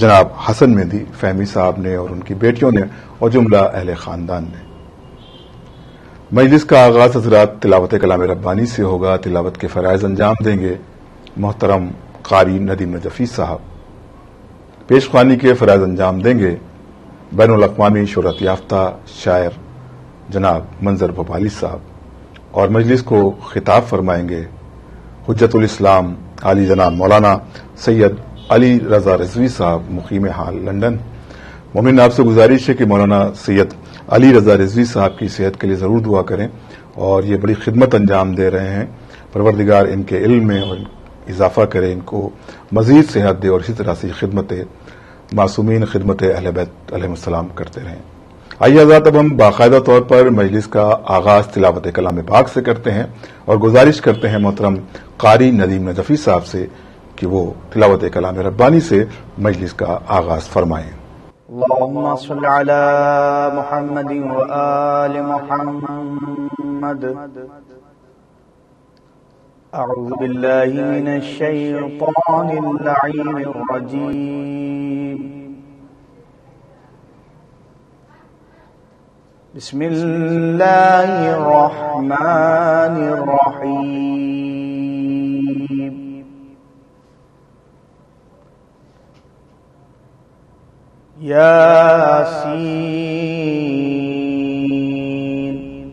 جناب حسن مہدی فہمی صاحب نے اور ان کی بیٹیوں نے اور جملہ اہل خاندان نے۔ مجلس کا آغاز حضرات تلاوت کلام ربانی سے ہوگا۔ تلاوت کے فرائض انجام دیں گے محترم قاری ندیم نجفی صاحب۔ پیش خوانی کے فرائض انجام دیں گے بین الاقوامی شہرت یافتہ شاعر جناب منظر بھوپالی صاحب، اور مجلس کو خطاب فرمائیں گے حجت الاسلام علی جناب مولانا سید علی رضا رضوی صاحب مقیم حال لندن۔ مومن آپ سے گزارش ہے کہ مولانا سید علی رضا رضوی صاحب کی صحت کے لیے ضرور دعا کریں، اور یہ بڑی خدمت انجام دے رہے ہیں۔ پروردگار ان کے علم میں اور اضافہ کرے، ان کو مزید صحت دے، اور اسی طرح سے خدمت معصومین، خدمت اہل بیت علیہ السلام کرتے رہیں۔ آئیے حضرات اب ہم باقاعدہ طور پر مجلس کا آغاز تلاوت کلام پاک سے کرتے ہیں، اور گزارش کرتے ہیں محترم قاری ندیم نجفی صاحب سے کہ وہ تلاوت کلام ربانی سے مجلس کا آغاز فرمائیں۔ اللهم صل على محمد وآل محمد۔ اعوذ باللہ من الشیطان اللعین الرجیم۔ بسم اللہ الرحمن الرحیم۔ یاسین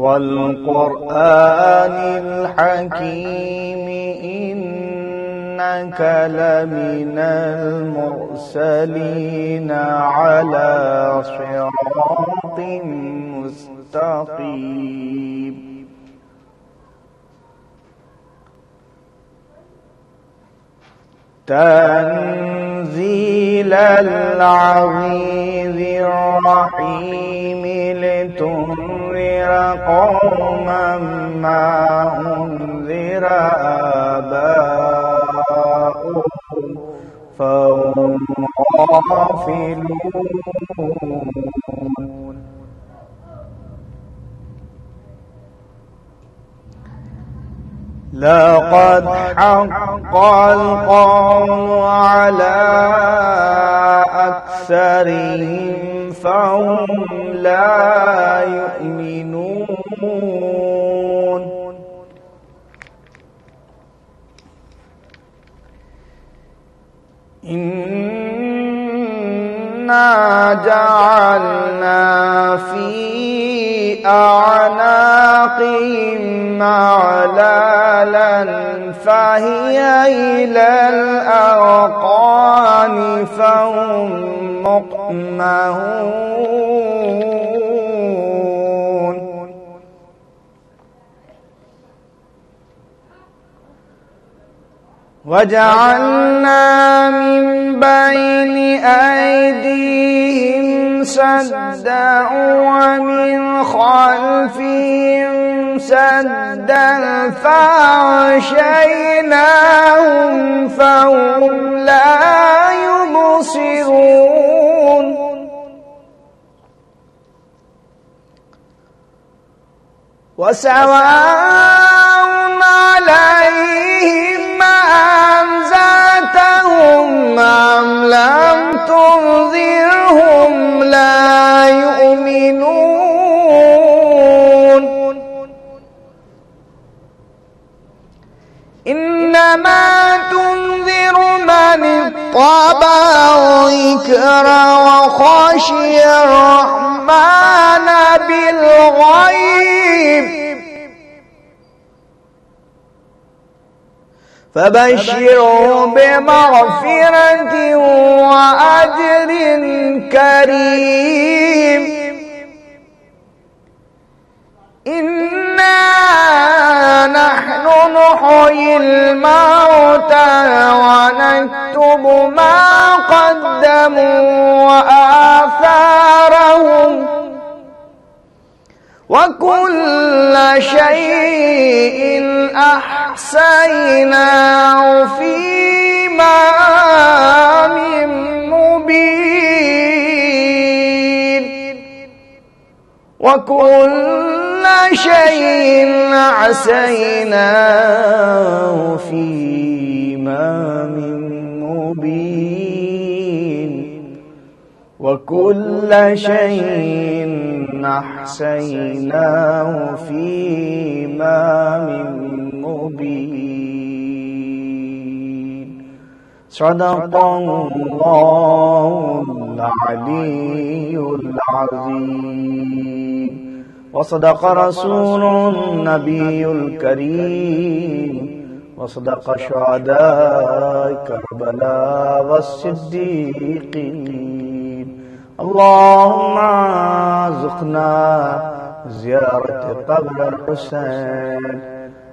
والقرآن الحکیم إنك لمن المرسلين على صراط مستقيم۔ تنزيل العزيز الرحيم لتنذر قوما ما أنذر آباؤهم فهم غافلون۔ لقد حق القول على أكثرهم فهم لا يؤمنون۔ إنا جعلنا في أعناقهم أغلالا فهي إلى الأذقان فهم مقمحون۔ وجعلنا من بين أيديهم سدا ومن خلفهم سدا فأغشيناهم فهم لا يبصرون۔ وسواء عليهم أنذرتهم أم لم تنذرهم لا يؤمنون۔ إنما تنذر من اتبع الذكر وخشي الرحمن بالغيب فبشره بمغفرة وأجر كريم۔ إنا نحن نحيي الموتى ونكتب ما قدموا وآثارهم وكل شيء أحصيناه في إمام مبين۔ وكل شيء أحصيناه في إمام مبين وكل شيء أحصيناه في إمام مبين صدق الله العلي العظيم وصدق رسول النبي الكريم وصدق شهداء كربلاء والصديقين اللهم ارزقنا زيارة قبر الحسين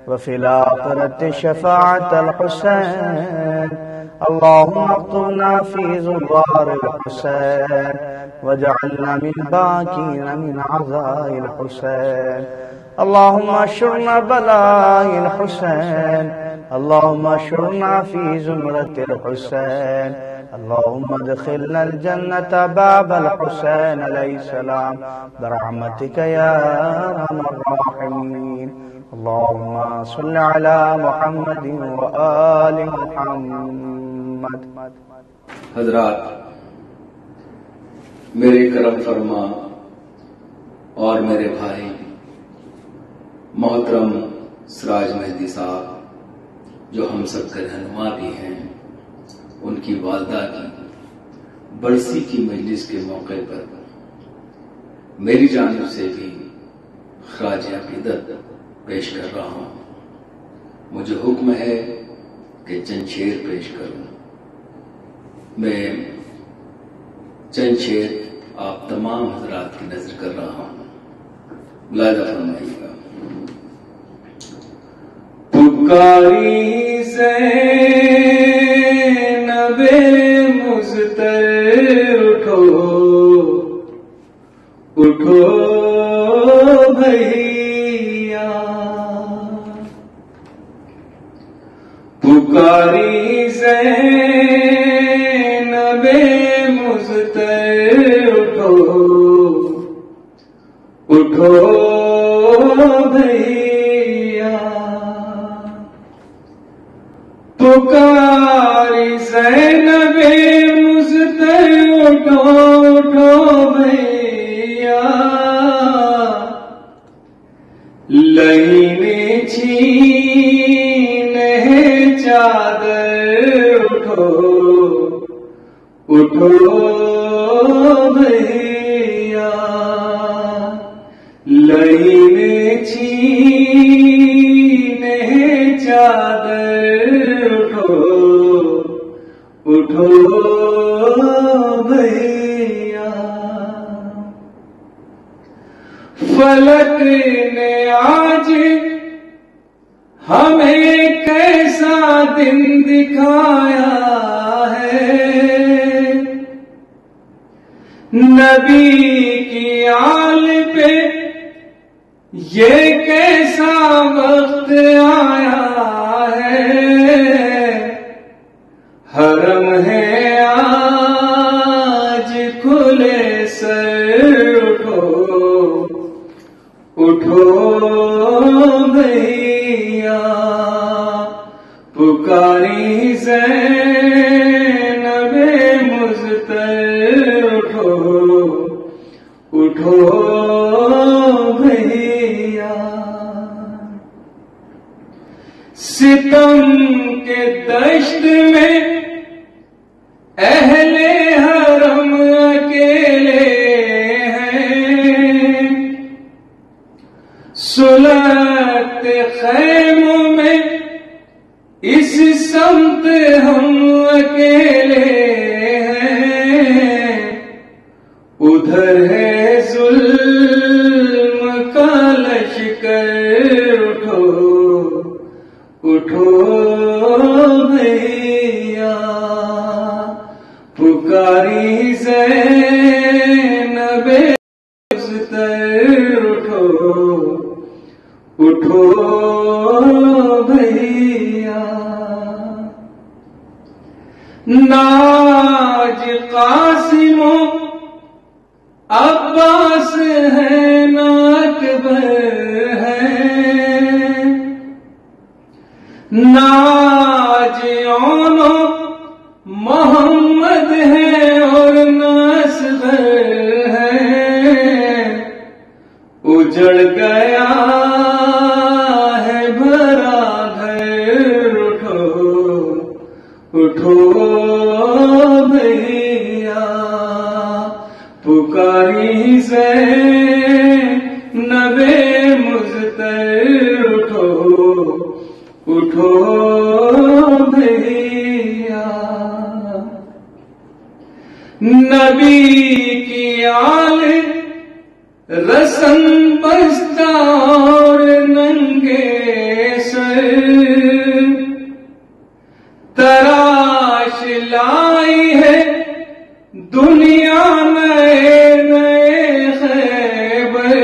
وفي الآخرة شفاعة الحسين اللهم اكتبنا في زوار الحسين واجعلنا من باكين من عزاء الحسين اللهم اشرنا بلاء الحسين اللهم اشرنا في زمرة الحسين اللهم ادخلنا الجنة باب الحسين عليه السلام برحمتك يا ارحم الراحمين اللهم صل على محمد وآل محمد. حضرات، میرے کرم فرما اور میرے بھائی محترم سراج مہدی صاحب جو ہم سب کے رہنما بھی ہیں، ان کی والدہ کی برسی کی مجلس کے موقع پر میری جانب سے بھی خراج عقیدت پیش کر رہا ہوں. مجھے حکم ہے کہ چند شعر پیش کروں. میں چند شعر آپ تمام حضرات کی نظر کر رہا ہوں، ملاحظہ فرمائیے گا. پکاری زینب مضطر اٹھو اٹھو بھیا، پکاری زینب مضطر اٹھو اٹھو بھیا، پکاری زینب مضطر اٹھو اٹھو بھیا، لینے چھینے چادر اٹھو اٹھو بھیا، لینے چھینے چادر اٹھو بھیا. فلک نے آج ہمیں کیسا دن دکھایا ہے، نبی کی آل پہ یہ کیسا وقت آیا ہے، حرم ہے آج کھلے سر اٹھو اٹھو بھیا، پکاری زینب مضطر اٹھو اٹھو بھیا. ستم کے دشت میں اہل حرم اکیلے ہیں، سلگتے خیموں میں اس سمت ہم اکیلے ہیں، ادھر ہے ظلم کا لشکر اٹھو اٹھو بھیا، پکاری زینب مضطر اٹھو اٹھو بھیا. ناج قاسم عباس ہے نہ اکبر ہے، ناج اٹھو بھیا پکاری زینب مضطر اٹھو اٹھو بھیا نبی کی آل رسم بستہ اور ننگے سر تراش لائی ہے دنیا نئے نئے خیبر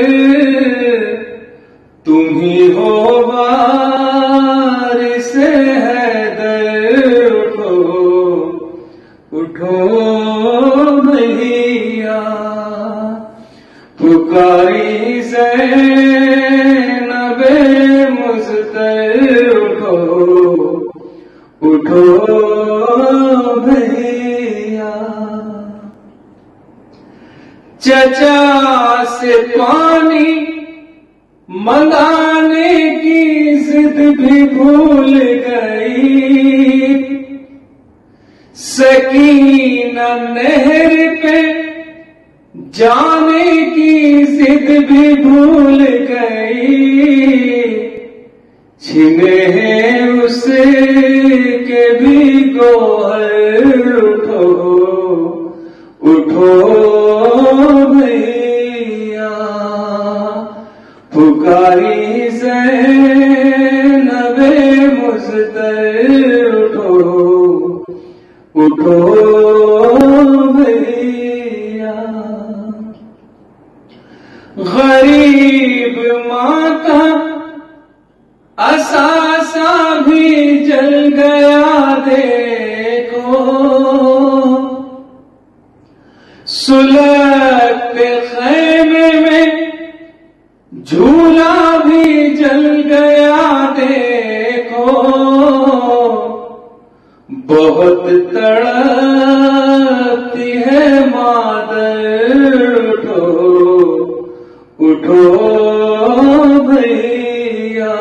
تم ہی ہو وارث حیدر اٹھو اٹھو بھیا پکاری زینب مضطر اٹھو اٹھو بھیا چچا سے پانی منگانے کی ضد بھی بھول گئی سکینہ نہر پہ جانے کی ضد بھی بھول گئی چھنے ہیں اس کے بھی گوہر اٹھو اٹھو بھیا پکاری زینب مضطر اٹھو اٹھو بھیا غریب ماتا اثاثہ بھی جل گیا دیکھو سلگتے خیمے میں جھولا بھی جل گیا دیکھو بہت تڑپتی ہے مادر اٹھو اٹھو بھیا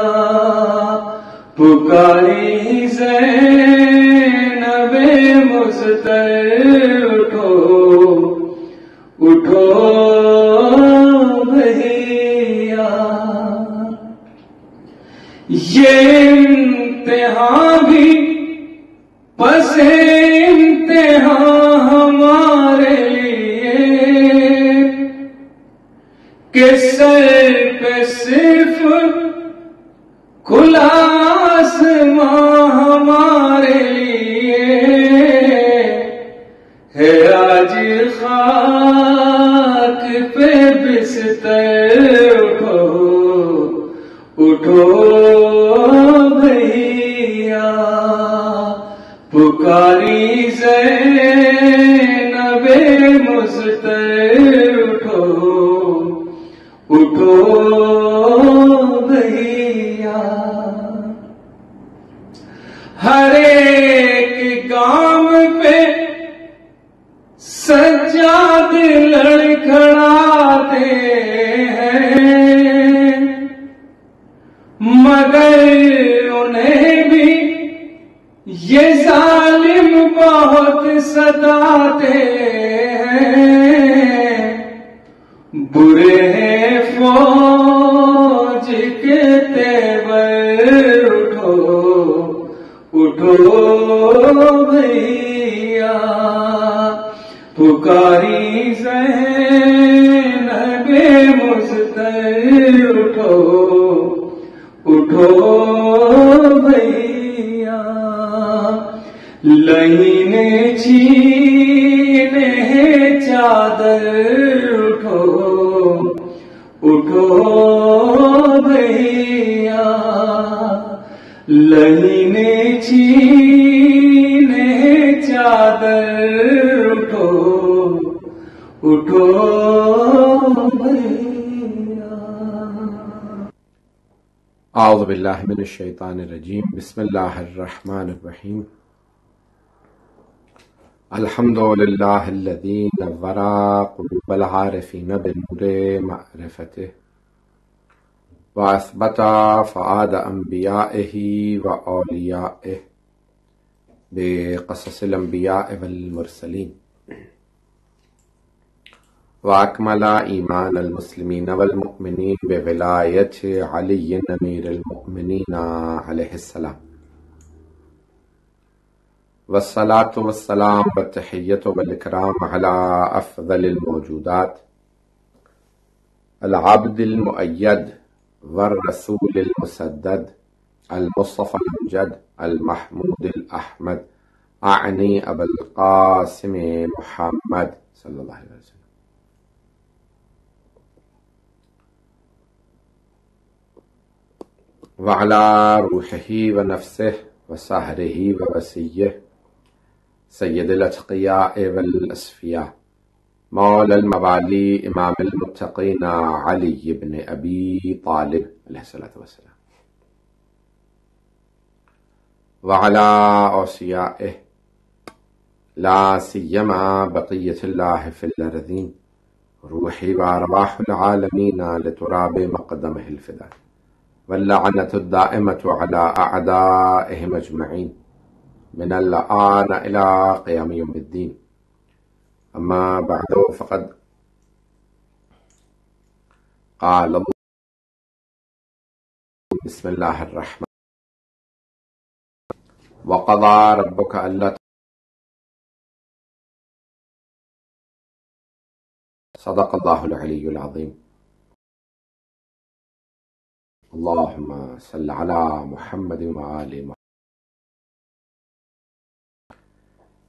پکاری زینب مضطر اٹھو اٹھو بھیا یہ امتحان بھی بس امتحان ہمارے لیے کہ سر پہ صرف کھلا آسماں ہمارے لیے ہے آج خاک پہ بستر اٹھو اٹھو بھیا پکاری زینب مضطر اٹھو اٹھو بھیا ہر ایک گام پہ سجاد لڑکھڑاتے ہیں مگر انہیں بھی یہ ظالم بہت ستاتے ہیں برے ہیں فوج کے تیور اٹھو اٹھو بھیا پکاری زینب مضطر اٹھو اٹھو بھیا لینے چھینے چادر اٹھو اٹھو بھیا لینے چھینے چادر اٹھو اٹھو بھیا اعوذ باللہ من الشیطان الرجیم بسم اللہ الرحمن الرحیم الحمد للہ الذی نور قلوب العارفین بنور معرفتہ واثبت فؤاد انبیائہ و اولیائہ بقصص الانبیاء والمرسلین واکمل ایمان المسلمین والمؤمنین بولایت علی امیر المؤمنین علیہ السلام والصلاة والسلام والتحیۃ والاکرام علی افضل الموجودات العبد المؤید والرسول المسدد المصطفى الامجد المحمود الاحمد اعنی ابا القاسم محمد صلی اللہ علیہ وسلم وعلى روحه ونفسه وسهره ووسيه سيد الأتقياء والأصفياء مولى الموالي إمام المتقين علي بن أبي طالب عليه الصلاة والسلام وعلى أوصيائه لا سيما بقية الله في الأرضين روحي وأرواح العالمين لتراب مقدمه الفداء واللعنة الدائمة على أعدائهم أجمعين من الآن إلى قيام يوم الدين أما بعد فقد قال الله بسم الله الرحمن وقضى ربك ألا صدق الله العلي العظيم اللهم صل على محمد وآل محمد.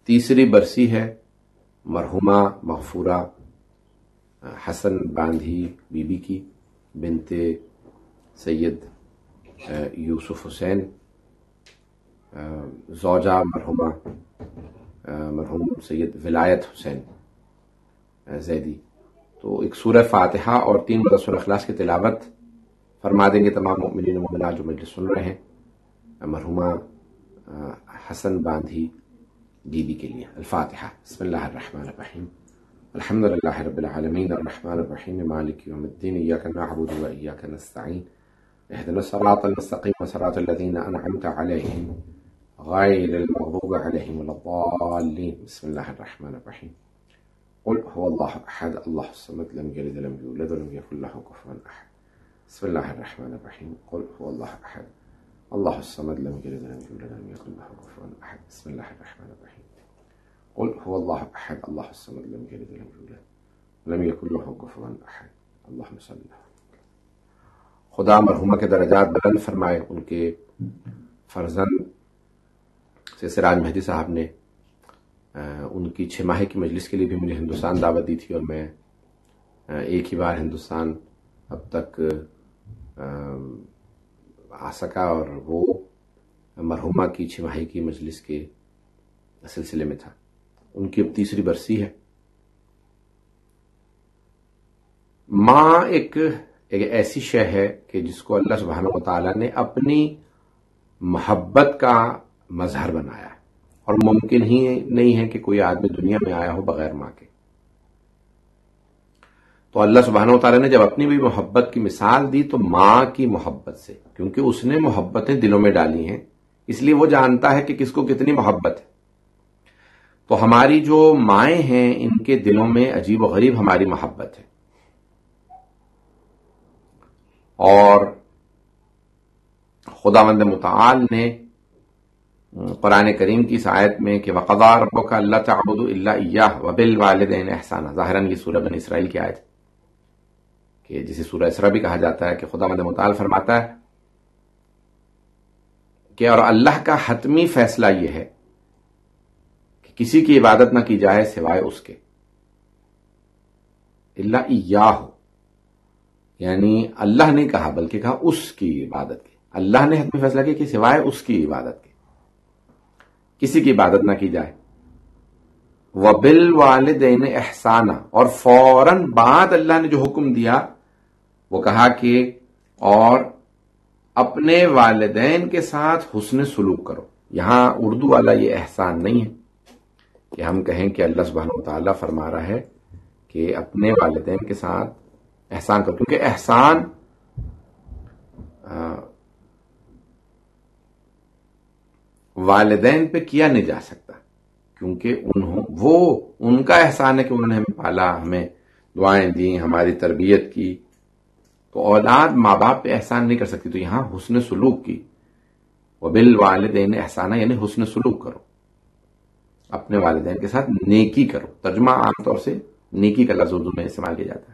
تیسری برسی ہے مرحومہ مغفورہ حسن باندھی بی بی کی بنت سید یوسف حسین زوجہ مرحوم سید ولایت حسین زیدی. تو ایک سورہ فاتحہ اور 3 مرتبہ سورہ اخلاص کی تلاوت فرما دیں گے تمام مؤمنین و مؤمنات جو مجلس سن رہے ہیں مرحومہ حسن باندھی بی بی کے لیے. الفاتحہ. بسم اللہ الرحمن الرحیم الحمد للہ رب العالمین الرحمن الرحیم مالک یوم الدین ایاک نعبد و ایاک نستعین اهدنا الصراط المستقیم صراط الذین انعمت علیہم غیر المغضوب علیہم ولا الضالین. بسم اللہ الرحمن الرحیم قل هو اللہ احد اللہ الصمد لم یلد ولم یولد ولم یکن له کفوا احد. بسم الله الرحمن الرحیم قل هو الله احد الله الصمد لم يلد ولم يولد ولم يكن له كفوا احد. بسم الله الرحمن الرحیم قل هو الله احد الله الصمد لم يلد ولم يولد ولم يكن له كفوا احد. اللهم صل على. خدا مرحومہ کے درجات بلند فرمائے. ان کے فرزند سے سراج مہدی صاحب نے ان کی 6 ماہ کی مجلس کے لیے بھی مجھے ہندوستان دعوت دی تھی اور میں ایک ہی بار ہندوستان اب تک آ سکا اور وہ مرحومہ کی 6 ماہی کی مجلس کے سلسلے میں تھا. ان کی اب تیسری برسی ہے. ماں ایک ایسی شے ہے کہ جس کو اللہ سبحانہ و تعالیٰ نے اپنی محبت کا مظہر بنایا ہے اور ممکن ہی نہیں ہے کہ کوئی آدمی دنیا میں آیا ہو بغیر ماں کے. تو اللہ سبحانہ و تعالیٰ نے جب اپنی بھی محبت کی مثال دی تو ماں کی محبت سے، کیونکہ اس نے محبتیں دلوں میں ڈالی ہیں اس لیے وہ جانتا ہے کہ کس کو کتنی محبت ہے. تو ہماری جو مائیں ہیں ان کے دلوں میں عجیب و غریب ہماری محبت ہے. اور خداوند متعال نے قرآن کریم کی اس آیت میں کہ وَقَضَىٰ رَبُّكَ أَلَّا تَعْبُدُوا إِلَّا إِيَّاهُ وَبِالْوَالِدَيْنِ إِحْسَانًا، ظاہراً یہ سورہ بنی اسرائیل کی آیت کہ جسے سورہ اسراء بھی کہا جاتا ہے کہ خداوند متعال فرماتا ہے کہ اور اللہ کا حتمی فیصلہ یہ ہے کہ کسی کی عبادت نہ کی جائے سوائے اس کے، الا ایاہ، یعنی اللہ نے کہا بلکہ کہا اس کی عبادت کی. اللہ نے حتمی فیصلہ کیا کہ سوائے اس کی عبادت کے کسی کی عبادت نہ کی جائے. وَبِالْوَالِدَيْنِ إِحْسَانًا، اور فوراً بعد اللہ نے جو حکم دیا وہ کہا کہ اور اپنے والدین کے ساتھ حسن سلوک کرو. یہاں اردو والا یہ احسان نہیں ہے کہ ہم کہیں کہ اللہ سبحانہ و تعالیٰ فرما رہا ہے کہ اپنے والدین کے ساتھ احسان کرو، کیونکہ احسان والدین پہ کیا نہیں جا سکتا، کیونکہ وہ ان کا احسان ہے کہ انہوں نے ہمیں پالا، ہمیں دعائیں دیں، ہماری تربیت کی. تو اولاد ماں باپ پہ احسان نہیں کر سکتی. تو یہاں حسن سلوک کی، وبالوالدین احسانہ یعنی حسن سلوک کرو، اپنے والدین کے ساتھ نیکی کرو. ترجمہ عام طور سے نیکی کا لفظ اردو میں استعمال کیا جاتا ہے.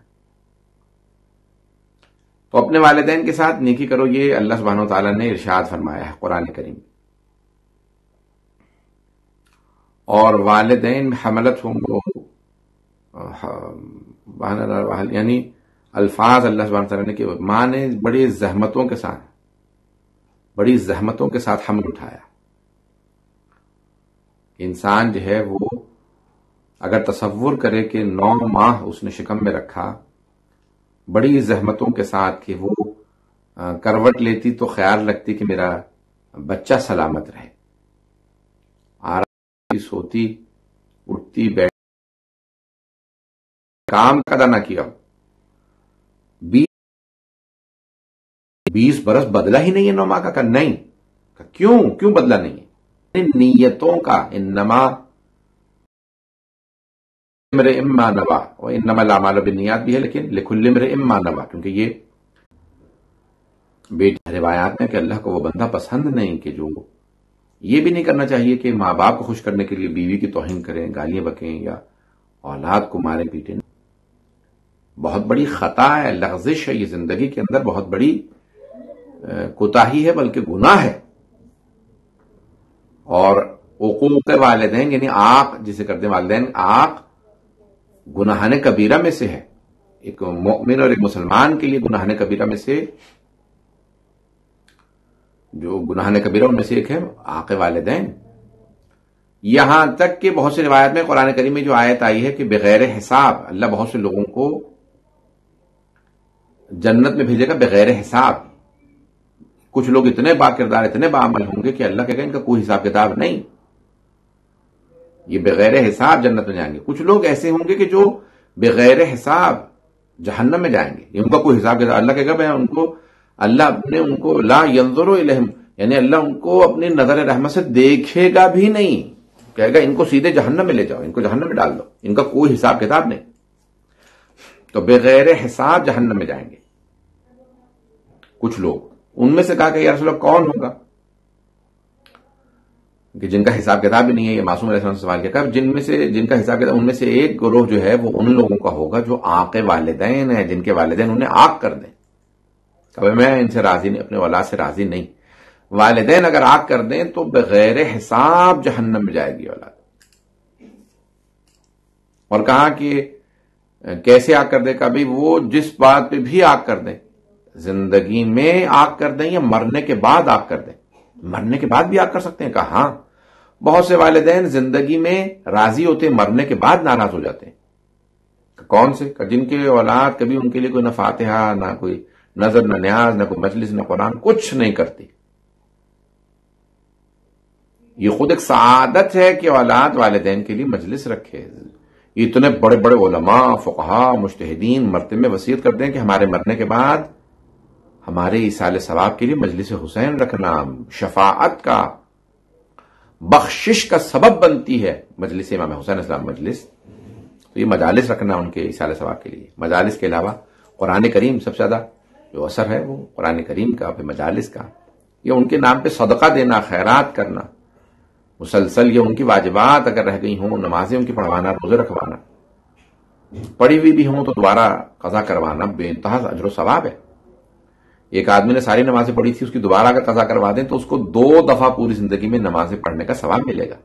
تو اپنے والدین کے ساتھ نیکی کرو، یہ اللہ سبحانہ وتعالیٰ نے ارشاد فرمایا ہے قرآن کریم. اور والدین حملت ہوں یعنی الفاظ اللہ سبحانہ وتعالیٰ نے کہ ماں نے بڑی زحمتوں کے ساتھ حمل اٹھایا. انسان جو ہے وہ اگر تصور کرے کہ 9 ماہ اس نے شکم میں رکھا بڑی زحمتوں کے ساتھ کہ وہ کروٹ لیتی تو خیال رکھتی کہ میرا بچہ سلامت رہے، آرام سوتی اٹھتی بیٹھتی، کام ادا نہ کیا، 20 برس بدلا ہی نہیں ہے 9 ماہ کا. نہیں، کیوں بدلا نہیں ہے؟ نیتوں کا انما امرئ ما نوى وانما الاعمال بالنیات بھی ہے، لیکن لکل امرئ ما نوى، کیونکہ یہ بیٹی روایات میں کہ اللہ کو وہ بندہ پسند نہیں کہ جو یہ بھی نہیں کرنا چاہیے کہ ماں باپ کو خوش کرنے کے لیے بیوی کی توہین کریں، گالیاں بکیں یا اولاد کو مارے پیٹیں. بہت بڑی خطا ہے، لغزش ہے، یہ زندگی کے اندر بہت بڑی کوتاہی ہے، بلکہ گناہ ہے. اور عقوق والدین یعنی آق جسے کرتے ہیں والدین، آق گناہان کبیرہ میں سے ہے. ایک مومن اور ایک مسلمان کے لیے گناہان کبیرہ میں سے جو گناہان کبیرہ ان میں سے ایک ہے آق والدین. یہاں تک کہ بہت سی روایت میں قرآن کریم میں جو آیت آئی ہے کہ بغیر حساب اللہ بہت سے لوگوں کو جنت میں بھیجے گا بغیر حساب. کچھ لوگ اتنے با کردار اتنے باعمل ہوں گے کہ اللہ کہے گا ان کا کوئی حساب کتاب نہیں، یہ بغیر حساب جنت میں جائیں گے. کچھ لوگ ایسے ہوں گے کہ جو بغیر حساب جہنم میں جائیں گے، ان کا کوئی حساب کتاب. اللہ کہے گا میں ان کو لا ينظر الیہم یعنی اللہ ان کو اپنی نظر رحمت سے دیکھے گا بھی نہیں، کہے گا ان کو سیدھے جہنم میں لے جاؤ، ان کو جہنم میں ڈال دو، ان کا کوئی حساب کتاب نہیں. تو بغیر حساب جہنم میں جائیں گے کچھ لوگ. ان میں سے کہا کہ یا رسول اللہ کون ہوگا کہ جن کا حساب کتاب بھی نہیں ہے؟ یہ معصوم علیہ السلام سے سوال کیا، جن کا حساب کتاب ان میں سے ایک گروہ جو ہے وہ ان لوگوں کا ہوگا جو آق والدین ہیں، جن کے والدین انہیں آق کر دیں. کبھی میں ان سے راضی نہیں، اپنے اولاد سے راضی نہیں. والدین اگر آق کر دیں تو بغیر حساب جہنم میں جائے گی اولاد. اور کہا کہ کیسے آق کر دے؟ کبھی وہ جس بات پہ بھی آق کر دیں، زندگی میں آگ کر دیں یا مرنے کے بعد آگ کر دیں. مرنے کے بعد بھی آگ کر سکتے ہیں. کہا ہاں، بہت سے والدین زندگی میں راضی ہوتے ہیں، مرنے کے بعد ناراض ہو جاتے ہیں. کون سے؟ جن کے اولاد کبھی ان کے لیے کوئی نہ فاتحہ، نہ کوئی نظر، نہ نیاز، نہ کوئی مجلس، نہ قرآن، کچھ نہیں کرتی. یہ خود ایک سعادت ہے کہ اولاد والدین کے لیے مجلس رکھے. اتنے بڑے بڑے علماء، فقہاء، مجتہدین مرتے میں وصیت کرتے ہیں کہ ہمارے مرنے کے بعد ہمارے ایصال ثواب کے لیے مجلس حسین رکھنا شفاعت کا، بخشش کا سبب بنتی ہے مجلس امام حسین السلام مجلس. تو یہ مجالس رکھنا ان کے ایصال ثواب کے لیے. مجالس کے علاوہ قرآن کریم سب سے زیادہ جو اثر ہے وہ قرآن کریم کا، پھر مجالس کا. یہ ان کے نام پہ صدقہ دینا، خیرات کرنا مسلسل، یہ ان کی واجبات اگر رہ گئی ہوں، نمازیں ان کی پڑھوانا، روزے رکھوانا، پڑھی ہوئی بھی ہوں تو دوبارہ قضا کروانا بے انتہا اجر و ثواب ہے. ایک آدمی نے ساری نمازیں پڑھی تھی، اس کی دوبارہ اگر قضا کروا دیں تو اس کو 2 دفعہ پوری زندگی میں نمازیں پڑھنے کا ثواب ملے گا.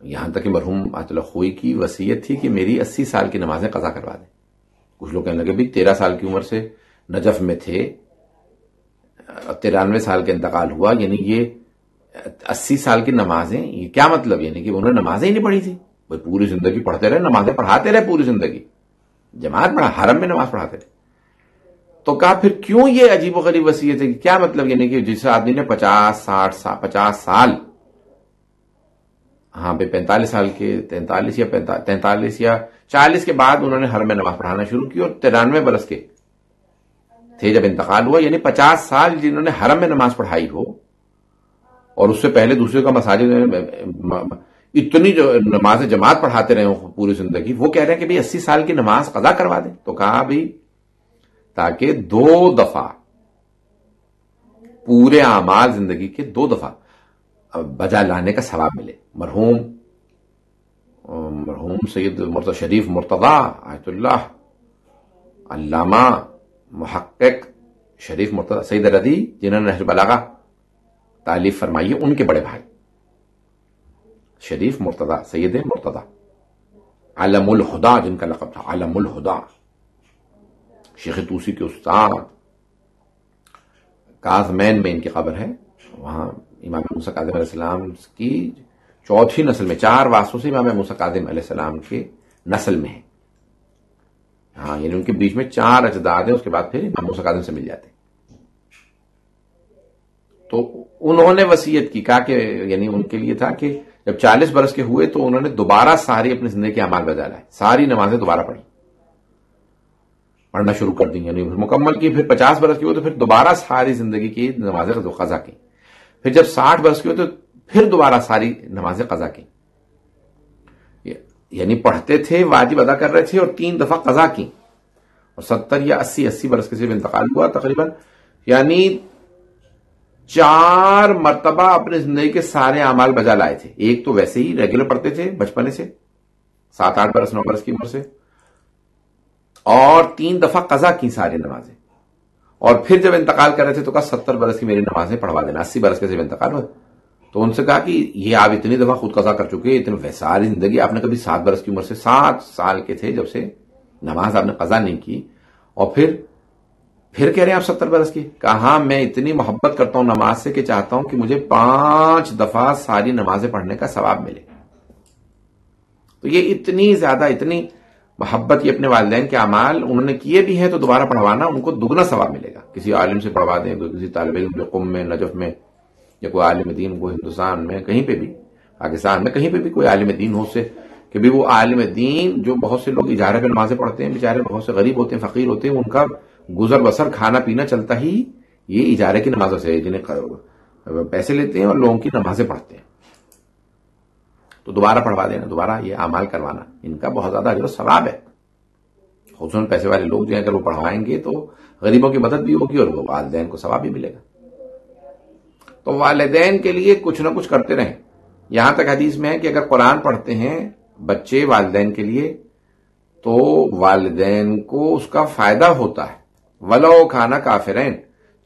یہاں تک کہ مرحوم آیت اللہ خوئی کی وصیت تھی کہ میری 80 سال کی نمازیں قضا کروا دیں. کچھ لوگ کہنے لگے بھی 13 سال کی عمر سے نجف میں تھے، 93 سال کے انتقال ہوا، یعنی یہ 80 سال کی نمازیں، یہ کیا مطلب؟ یعنی کہ انہوں نے نمازیں ہی نہیں پڑھی تھی. بھائی پوری زندگی پڑھتے رہے، نمازیں پڑھاتے رہے، پوری زندگی جماعت پڑھا، حرم میں نماز پڑھاتے رہے. تو کہا پھر کیوں یہ عجیب و غریب وصیت ہے؟ کیا مطلب؟ یعنی کہ جس آدمی نے 50 سال ہاں بھائی 45 سال کے 43 یا 40 کے بعد انہوں نے حرم میں نماز پڑھانا شروع کی، اور 93 برس کے تھے جب انتقال ہوا، یعنی 50 سال جنہوں نے حرم میں نماز پڑھائی ہو اور اس سے پہلے دوسرے کا مساجد میں اتنی جو نماز جماعت پڑھاتے رہے ہوں پوری زندگی، وہ کہہ رہے ہیں کہ بھی 80 سال کی نماز قضا کروا دیں. تو کہا بھی تاکہ 2 دفعہ پورے اعمال زندگی کے 2 دفعہ بجا لانے کا ثواب ملے. مرحوم سید شریف مرتضی آیت اللہ علامہ محقق شریف مرتضی سید رضی جنہوں نے نہج البلاغہ تالیف فرمائی ہے، ان کے بڑے بھائی شریف مرتضی سید مرتضی علم الہدا جن کا لقب تھا، علم الہدا، شیخ طوسی کے استاد. کاظمین میں ان کی قبر ہے، وہاں امام موسیٰ کاظم علیہ السلام کی 4تھی نسل میں 4 واسطوں سے امام موسیٰ کاظم علیہ السلام کے نسل میں ہے. ہاں، یعنی ان کے بیچ میں 4 اجداد ہیں، اس کے بعد پھر امام موسیٰ کاظم سے مل جاتے. تو انہوں نے وصیت کی، کہا کہ یعنی ان کے لیے تھا کہ جب 40 برس کے ہوئے تو انہوں نے دوبارہ ساری اپنی زندگی کے اعمال بجا لائے، ساری نمازیں دوبارہ پڑھنا شروع کر دی، یعنی مکمل کی. پھر 50 برس کے ہوئے تو پھر دوبارہ ساری زندگی کی نمازیں قضا کی. پھر جب 60 برس کے ہوئے تو پھر دوبارہ ساری نمازیں قضا کی. یعنی پڑھتے تھے، واجب ادا کر رہے تھے اور 3 دفعہ قضا کی. اور 70 یا 80 برس کے سے انتقال ہوا تقریباً، یعنی 4 مرتبہ اپنے زندگی کے سارے اعمال بجا لائے تھے. ایک تو ویسے ہی ریگولر پڑھتے تھے بچپنے سے 7-8 برس 9 برس کی عمر سے، اور 3 دفعہ قضا کی ساری نمازیں. اور پھر جب انتقال کر رہے تھے تو کہا 70 برس کی میری نمازیں پڑھوا دینا. 80 برس کے سے انتقال ہوا تو ان سے کہا کہ یہ آپ اتنی دفعہ خود قضا کر چکے، اتنی ساری زندگی آپ نے کبھی 7 برس کی عمر سے 7 سال کے تھے جب سے نماز آپ نے قضا نہیں کی، اور پھر کہہ رہے ہیں آپ 70 برس کی. کہا میں اتنی محبت کرتا ہوں نماز سے کہ چاہتا ہوں کہ مجھے 5 دفعہ ساری نمازیں پڑھنے کا ثواب ملے. تو یہ اتنی زیادہ اتنی محبت یہ اپنے والدین کے اعمال انہوں نے کیے بھی ہیں، تو دوبارہ پڑھوانا ان کو دگنا ثواب ملے گا. کسی عالم سے پڑھوا دیں، کسی طالب علم جو قم میں نجف میں یا کوئی عالم دین کو ہندوستان میں کہیں پہ بھی، پاکستان میں کہیں پہ بھی کوئی عالم دین ہو سے کہ بھی وہ عالم دین جو بہت سے لوگ اجارے پہ نمازیں پڑھتے ہیں، بیچارے بہت سے غریب ہوتے ہیں، فقیر ہوتے ہیں، ان کا گزر بسر کھانا پینا چلتا ہی یہ اجارے کی نمازوں سے، جنہیں پیسے لیتے ہیں اور لوگوں کی نمازیں پڑھتے ہیں. تو دوبارہ پڑھوا دینا، دوبارہ یہ اعمال کروانا، ان کا بہت زیادہ اجر و ثواب ہے. خصوصاً پیسے والے لوگ جو ہیں اگر وہ پڑھوائیں گے تو غریبوں کی مدد بھی ہوگی اور وہ والدین کو ثواب بھی ملے گا. تو والدین کے لیے کچھ نہ کچھ کرتے رہیں. یہاں تک حدیث میں ہے کہ اگر قرآن پڑھتے ہیں بچے والدین کے لیے تو والدین کو اس کا فائدہ ہوتا ہے. ولو کھانا کافرین،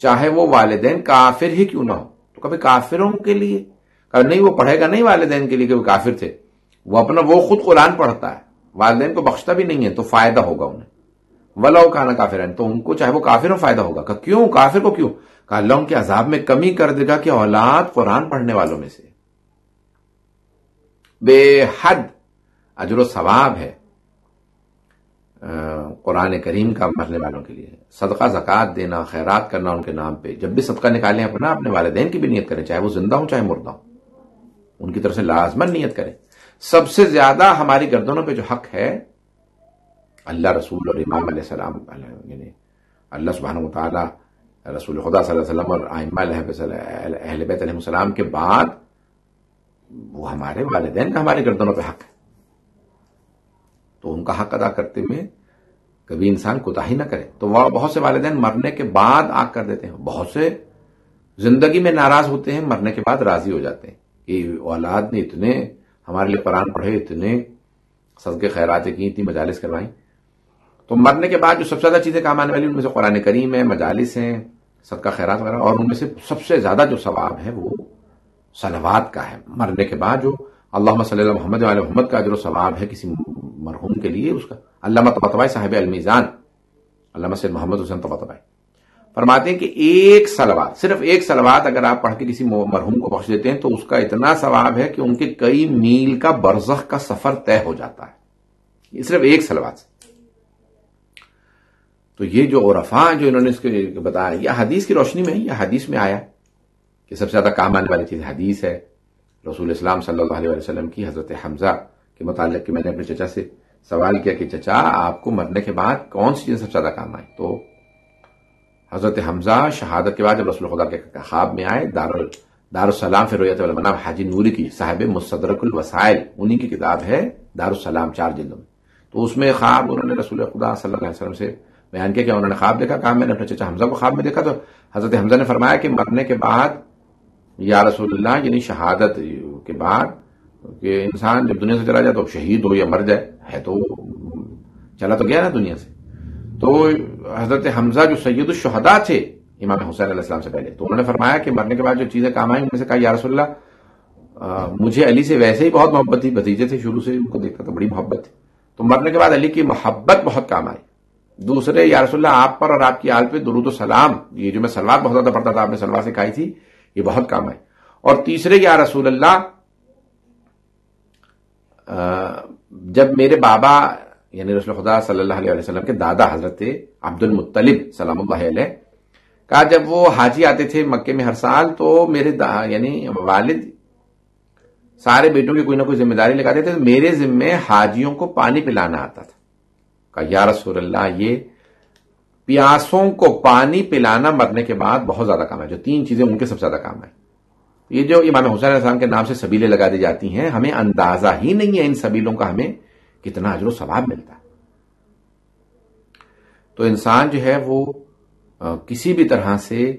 چاہے وہ والدین کافر ہی کیوں نہ ہو. تو کبھی کافروں کے لیے نہیں، وہ پڑھے گا نہیں والدین کے لیے کہ وہ کافر تھے، وہ خود قرآن پڑھتا ہے، والدین کو بخشتا بھی نہیں ہے، تو فائدہ ہوگا انہیں. ولو کھانا کافرین، تو ان کو چاہے وہ کافر ہو فائدہ ہوگا. کہ کیوں کافر کو کیوں؟ کہ اللہ ان کے عذاب میں کمی کر دے گا کہ اولاد قرآن پڑھنے والوں میں سے. بے حد اجر و ثواب ہے قرآن کریم کا مرنے والوں کے لیے. صدقہ زکوٰۃ دینا، خیرات کرنا ان کے نام پہ. جب بھی صدقہ نکالیں اپنے والدین کی بھی نیت کریں، چاہے وہ زندہ ہوں چاہے مردہ ہوں، ان کی طرف سے لازمن نیت کریں. سب سے زیادہ ہماری گردنوں پہ جو حق ہے اللہ، رسول اور امام علیہ السلام، یعنی اللہ سبحانہ وتعالی، رسول خدا صلی اللہ علیہ وسلم اور ائمہ اہل بیت علیہ السلام کے بعد وہ ہمارے والدین کا ہمارے گردنوں پہ حق ہے. تو ان کا حق ادا کرتے ہوئے کبھی انسان کوتاہی نہ کرے. تو وہ بہت سے والدین مرنے کے بعد آگ کر دیتے ہیں، بہت سے زندگی میں ناراض ہوتے ہیں، مرنے کے بعد راضی ہو جاتے ہیں کہ اولاد نے اتنے ہمارے لیے قرآن پڑھے، اتنے صدقے خیراتیں کی، اتنی مجالس کروائیں. تو مرنے کے بعد جو سب سے زیادہ چیزیں کام آنے والی ان میں سے قرآن کریم ہے، مجالس ہیں، صدقہ خیرات وغیرہ، اور ان میں سے سب سے زیادہ جو ثواب ہے وہ صلوات کا ہے. مرنے کے بعد جو اللہم صلی اللہ محمد وعلی محمد کا اجر و ثواب ہے کسی مرحوم کے لیے، اس کا علامہ طباطبائی صاحب المیزان علامہ سید محمد حسین طباطبائی فرماتے ہیں کہ ایک صلوات، صرف ایک صلوات اگر آپ پڑھ کے کسی مرحوم کو بخش دیتے ہیں تو اس کا اتنا ثواب ہے کہ ان کے کئی میل کا برزخ کا سفر طے ہو جاتا ہے. یہ صرف ایک صلوات سے. تو یہ جو عرفاء جو انہوں نے اس کے بتایا، یہ حدیث کی روشنی میں، یہ حدیث میں آیا کہ سب سے زیادہ کام آنے والی چیز حدیث ہے. رسول اسلام صلی اللہ علیہ وسلم کی حضرت حمزہ کے متعلق کہ میں نے اپنے چچا سے سوال کیا کہ چچا آپ کو مرنے کے بعد کون سی چیز سب سے زیادہ کام آئے؟ تو حضرت حمزہ شہادت کے بعد جب رسول خدا کے خواب میں آئے، دارالسلام فی رؤیت المنام حاجی نوری کی صاحب مستدرک الوسائل، انہی کی کتاب ہے دارالسلام، 4 جلدوں میں. تو اس میں خواب انہوں نے رسول خدا صلی اللہ علیہ وسلم سے بیان کیا کہ انہوں نے خواب دیکھا. کہا میں نے اپنے چچا حمزہ کو خواب میں دیکھا. تو حضرت حمزہ نے فرمایا کہ مرنے کے بعد یا رسول اللہ، یعنی شہادت کے بعد کہ انسان جب دنیا سے چلا جائے تو شہید ہو یا مر جائے، ہے تو چلا تو گیا نا دنیا سے. تو حضرت حمزہ جو سید الشہداء تھے امام حسین علیہ السلام سے پہلے، تو انہوں نے فرمایا کہ مرنے کے بعد جو چیزیں کام آئیں ان میں سے کہا یا رسول اللہ مجھے علی سے ویسے ہی بہت محبت تھی، بھتیجے تھے، شروع سے ان کو دیکھتا تھا، بڑی محبت تھی، تو مرنے کے بعد علی کی محبت بہت کام آئی. دوسرے یا رسول اللہ آپ پر اور آپ کی آل پہ درود و سلام، یہ جو میں سلوات بہت زیادہ پڑھتا تھا، آپ نے سلوات سکھائی تھی، یہ بہت کام آئی. اور تیسرے یا رسول اللہ جب میرے بابا یعنی رسول خدا صلی اللہ علیہ وسلم کے دادا حضرت عبد المطلب سلام اللہ علیہ کا جب وہ حاجی آتے تھے مکے میں ہر سال، تو میرے یعنی والد سارے بیٹوں کی کوئی نہ کوئی ذمہ داری لگاتے تھے، تو میرے ذمے حاجیوں کو پانی پلانا آتا تھا. کہا یا رسول اللہ یہ پیاسوں کو پانی پلانا مرنے کے بعد بہت زیادہ کام ہے. جو 3 چیزیں ان کے سب سے زیادہ کام ہے. یہ جو امام حسین علیہ السلام کے نام سے سبیلیں لگا دی جاتی ہیں، ہمیں اندازہ ہی نہیں ہے ان سبیلوں کا ہمیں کتنا اجر و ثواب ملتا ہے. تو انسان جو ہے وہ کسی بھی طرح سے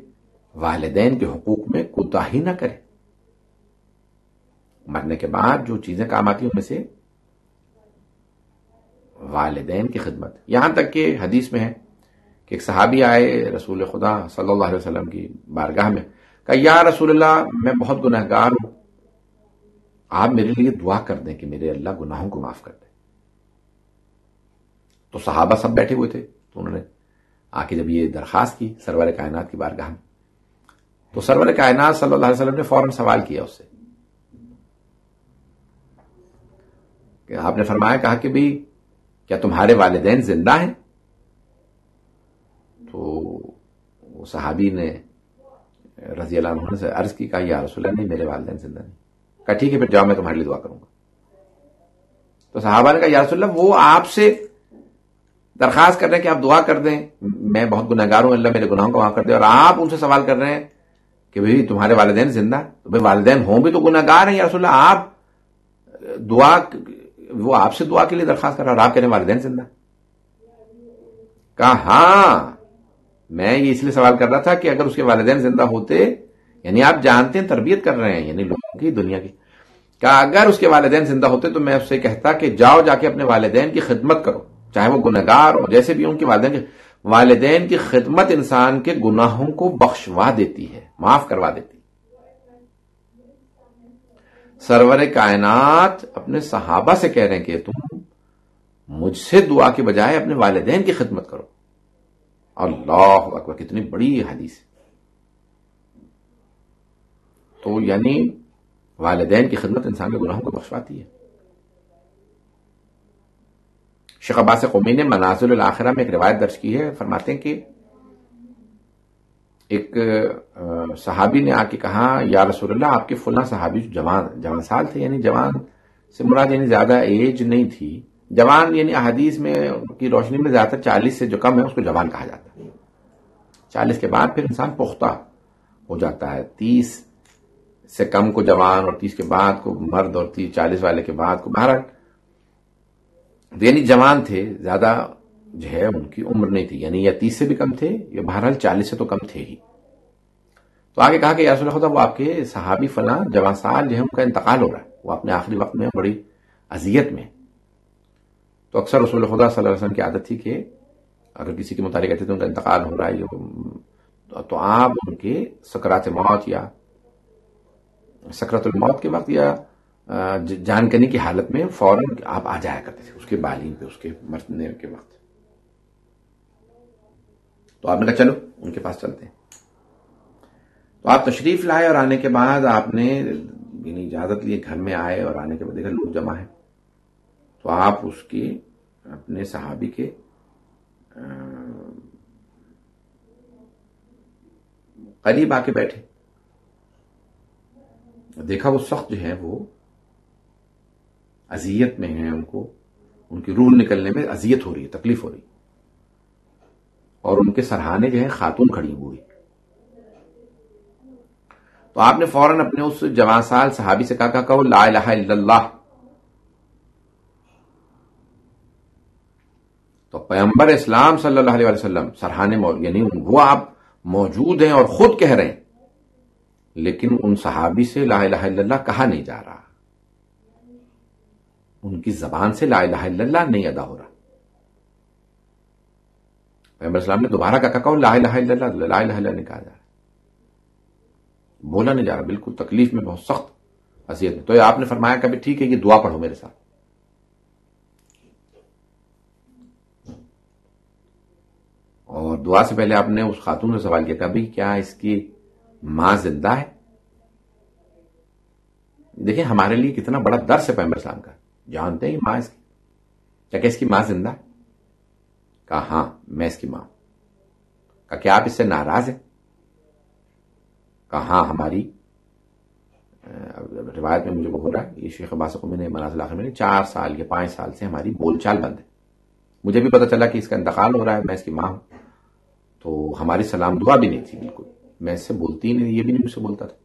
والدین کے حقوق میں کوتاہی نہ کرے. مرنے کے بعد جو چیزیں کام آتی ہیں ان میں سے والدین کی خدمت. یہاں تک کہ حدیث میں ہے کہ ایک صحابی آئے رسول خدا صلی اللہ علیہ وسلم کی بارگاہ میں، کہا یا رسول اللہ میں بہت گنہگار ہوں، آپ میرے لیے دعا کر دیں کہ میرے اللہ گناہوں کو معاف کر دیں. تو صحابہ سب بیٹھے ہوئے تھے، تو انہوں نے آ کے جب یہ درخواست کی سرور کائنات کی بارگاہ میں، تو سرور کائنات صلی اللہ علیہ وسلم نے فوراً سوال کیا اس سے کہ آپ نے فرمایا، کہا کہ بھی کیا تمہارے والدین زندہ ہیں؟ تو وہ صحابی نے رضی اللہ عنہ سے عرض کی، کہا یا رسول اللہ نہیں میرے والدین زندہ نہیں. کہا ٹھیک ہے پھر جاؤ میں تمہارے لیے دعا کروں گا. تو صحابہ نے کہا یا رسول اللہ وہ آپ سے درخواست کر رہے ہیں کہ آپ دعا کر دیں، میں بہت گنہگار ہوں، اللہ میرے گناہوں کو معاف کر دے، اور آپ ان سے سوال کر رہے ہیں کہ بھئی تمہارے والدین زندہ. تو بھئی والدین ہوں بھی تو گنہگار ہیں یا رسول اللہ، آپ دعا، وہ آپ سے دعا کے لیے درخواست کر رہا ہے اور آپ کہہ رہے ہیں والدین زندہ. کہا ہاں میں یہ اس لیے سوال کر رہا تھا کہ اگر اس کے والدین زندہ ہوتے، یعنی آپ جانتے ہیں تربیت کر رہے ہیں یعنی لوگوں کی، دنیا کی، کہا اگر اس کے والدین زندہ ہوتے تو میں اس سے کہتا کہ جاؤ جا کے اپنے والدین کی خدمت کرو، چاہے وہ گنہگار ہو، جیسے بھی ان کے والدین کی خدمت انسان کے گناہوں کو بخشوا دیتی ہے، معاف کروا دیتی ہے. سرور کائنات اپنے صحابہ سے کہہ رہے ہیں کہ تم مجھ سے دعا کے بجائے اپنے والدین کی خدمت کرو. اللہ اکبر، کتنی بڑی حدیث. تو یعنی والدین کی خدمت انسان کے گناہوں کو بخشواتی ہے. شیخ عباس قمی نے منازل الاخرہ میں ایک روایت درج کی ہے، فرماتے ہیں کہ ایک صحابی نے آ کے کہا یا رسول اللہ آپ کے فلاں صحابی جو جوان سال تھے، یعنی جوان سے مراد یعنی زیادہ ایج نہیں تھی، جوان یعنی احادیث میں کی روشنی میں زیادہ 40 سے جو کم ہے اس کو جوان کہا جاتا ہے. 40 کے بعد پھر انسان پختہ ہو جاتا ہے، 30 سے کم کو جوان اور 30 کے بعد کو مرد اور 40 والے کے بعد کو بہرحال یعنی جوان تھے، زیادہ جو ہے ان کی عمر نہیں تھی، یعنی یا 30 سے بھی کم تھے یا بہرحال 40 سے تو کم تھے ہی. تو آگے کہا کہ یا رسول اللہ وہ آپ کے صحابی فلاں جوان سال جو ہے ان کا انتقال ہو رہا ہے، وہ اپنے آخری وقت میں بڑی اذیت میں. تو اکثر رسول خدا صلی اللہ علیہ وسلم کی عادت تھی کہ اگر کسی کے متعلق کہتے تھے ان کا انتقال ہو رہا ہے تو آپ ان کے سکرات موت یا سکرات الموت کے وقت یا جان کنی کی حالت میں فوراً آپ آ جایا کرتے تھے اس کے بالین پہ، اس کے مرنے کے وقت. تو آپ نے کہا چلو ان کے پاس چلتے ہیں. تو آپ تشریف لائے اور آنے کے بعد آپ نے یعنی اجازت لیے، گھر میں آئے اور آنے کے بعد دیکھا لوگ جمع ہیں. تو آپ اس کی اپنے صحابی کے قریب آ کے بیٹھے، دیکھا وہ سخت جو ہے وہ اذیت میں ہیں، ان کو ان کی روح نکلنے میں اذیت ہو رہی ہے، تکلیف ہو رہی. اور ان کے سرہانے جو ہیں خاتون کھڑی ہوئی. تو آپ نے فوراً اپنے اس جوان سال صحابی سے کہا کہو لا الہ الا اللہ. تو پیغمبر اسلام صلی اللہ علیہ وسلم سرہانے یعنی وہ آپ موجود ہیں اور خود کہہ رہے ہیں، لیکن ان صحابی سے لا الہ الا اللہ کہا نہیں جا رہا، ان کی زبان سے لا الہ الا اللہ نہیں ادا ہو رہا. پیغمبر اسلام نے دوبارہ کہا لا الہ الا اللہ، لا الہ الا اللہ نہیں کہا جا رہا، بولا نہیں جا رہا، بالکل تکلیف میں، بہت سخت اذیت میں. تو آپ نے فرمایا کہ ٹھیک ہے یہ دعا پڑھو میرے ساتھ. اور دعا سے پہلے آپ نے اس خاتون سے سوال کیا کہ بھائی کیا اس کی ماں زندہ ہے؟ دیکھیں ہمارے لیے کتنا بڑا درس ہے پیغمبر اسلام کا. جانتے ہیں ماں اس کی، کیا اس کی ماں زندہ ہے؟ کہا ہاں میں اس کی ماں. کہا کیا آپ اس سے ناراض ہیں؟ کہا ہاں ہماری روایت میں مجھے وہ ہو رہا ہے، یہ شیخ عباس قمی نے منازل آخر میں 4 سال یا 5 سال سے ہماری بول چال بند ہے. مجھے بھی پتا چلا کہ اس کا انتقال ہو رہا ہے، میں اس کی ماں ہوں، تو ہماری سلام دعا بھی نہیں تھی بالکل، میں اس سے بولتی ہی نہیں، یہ بھی نہیں مجھ سے بولتا تھا.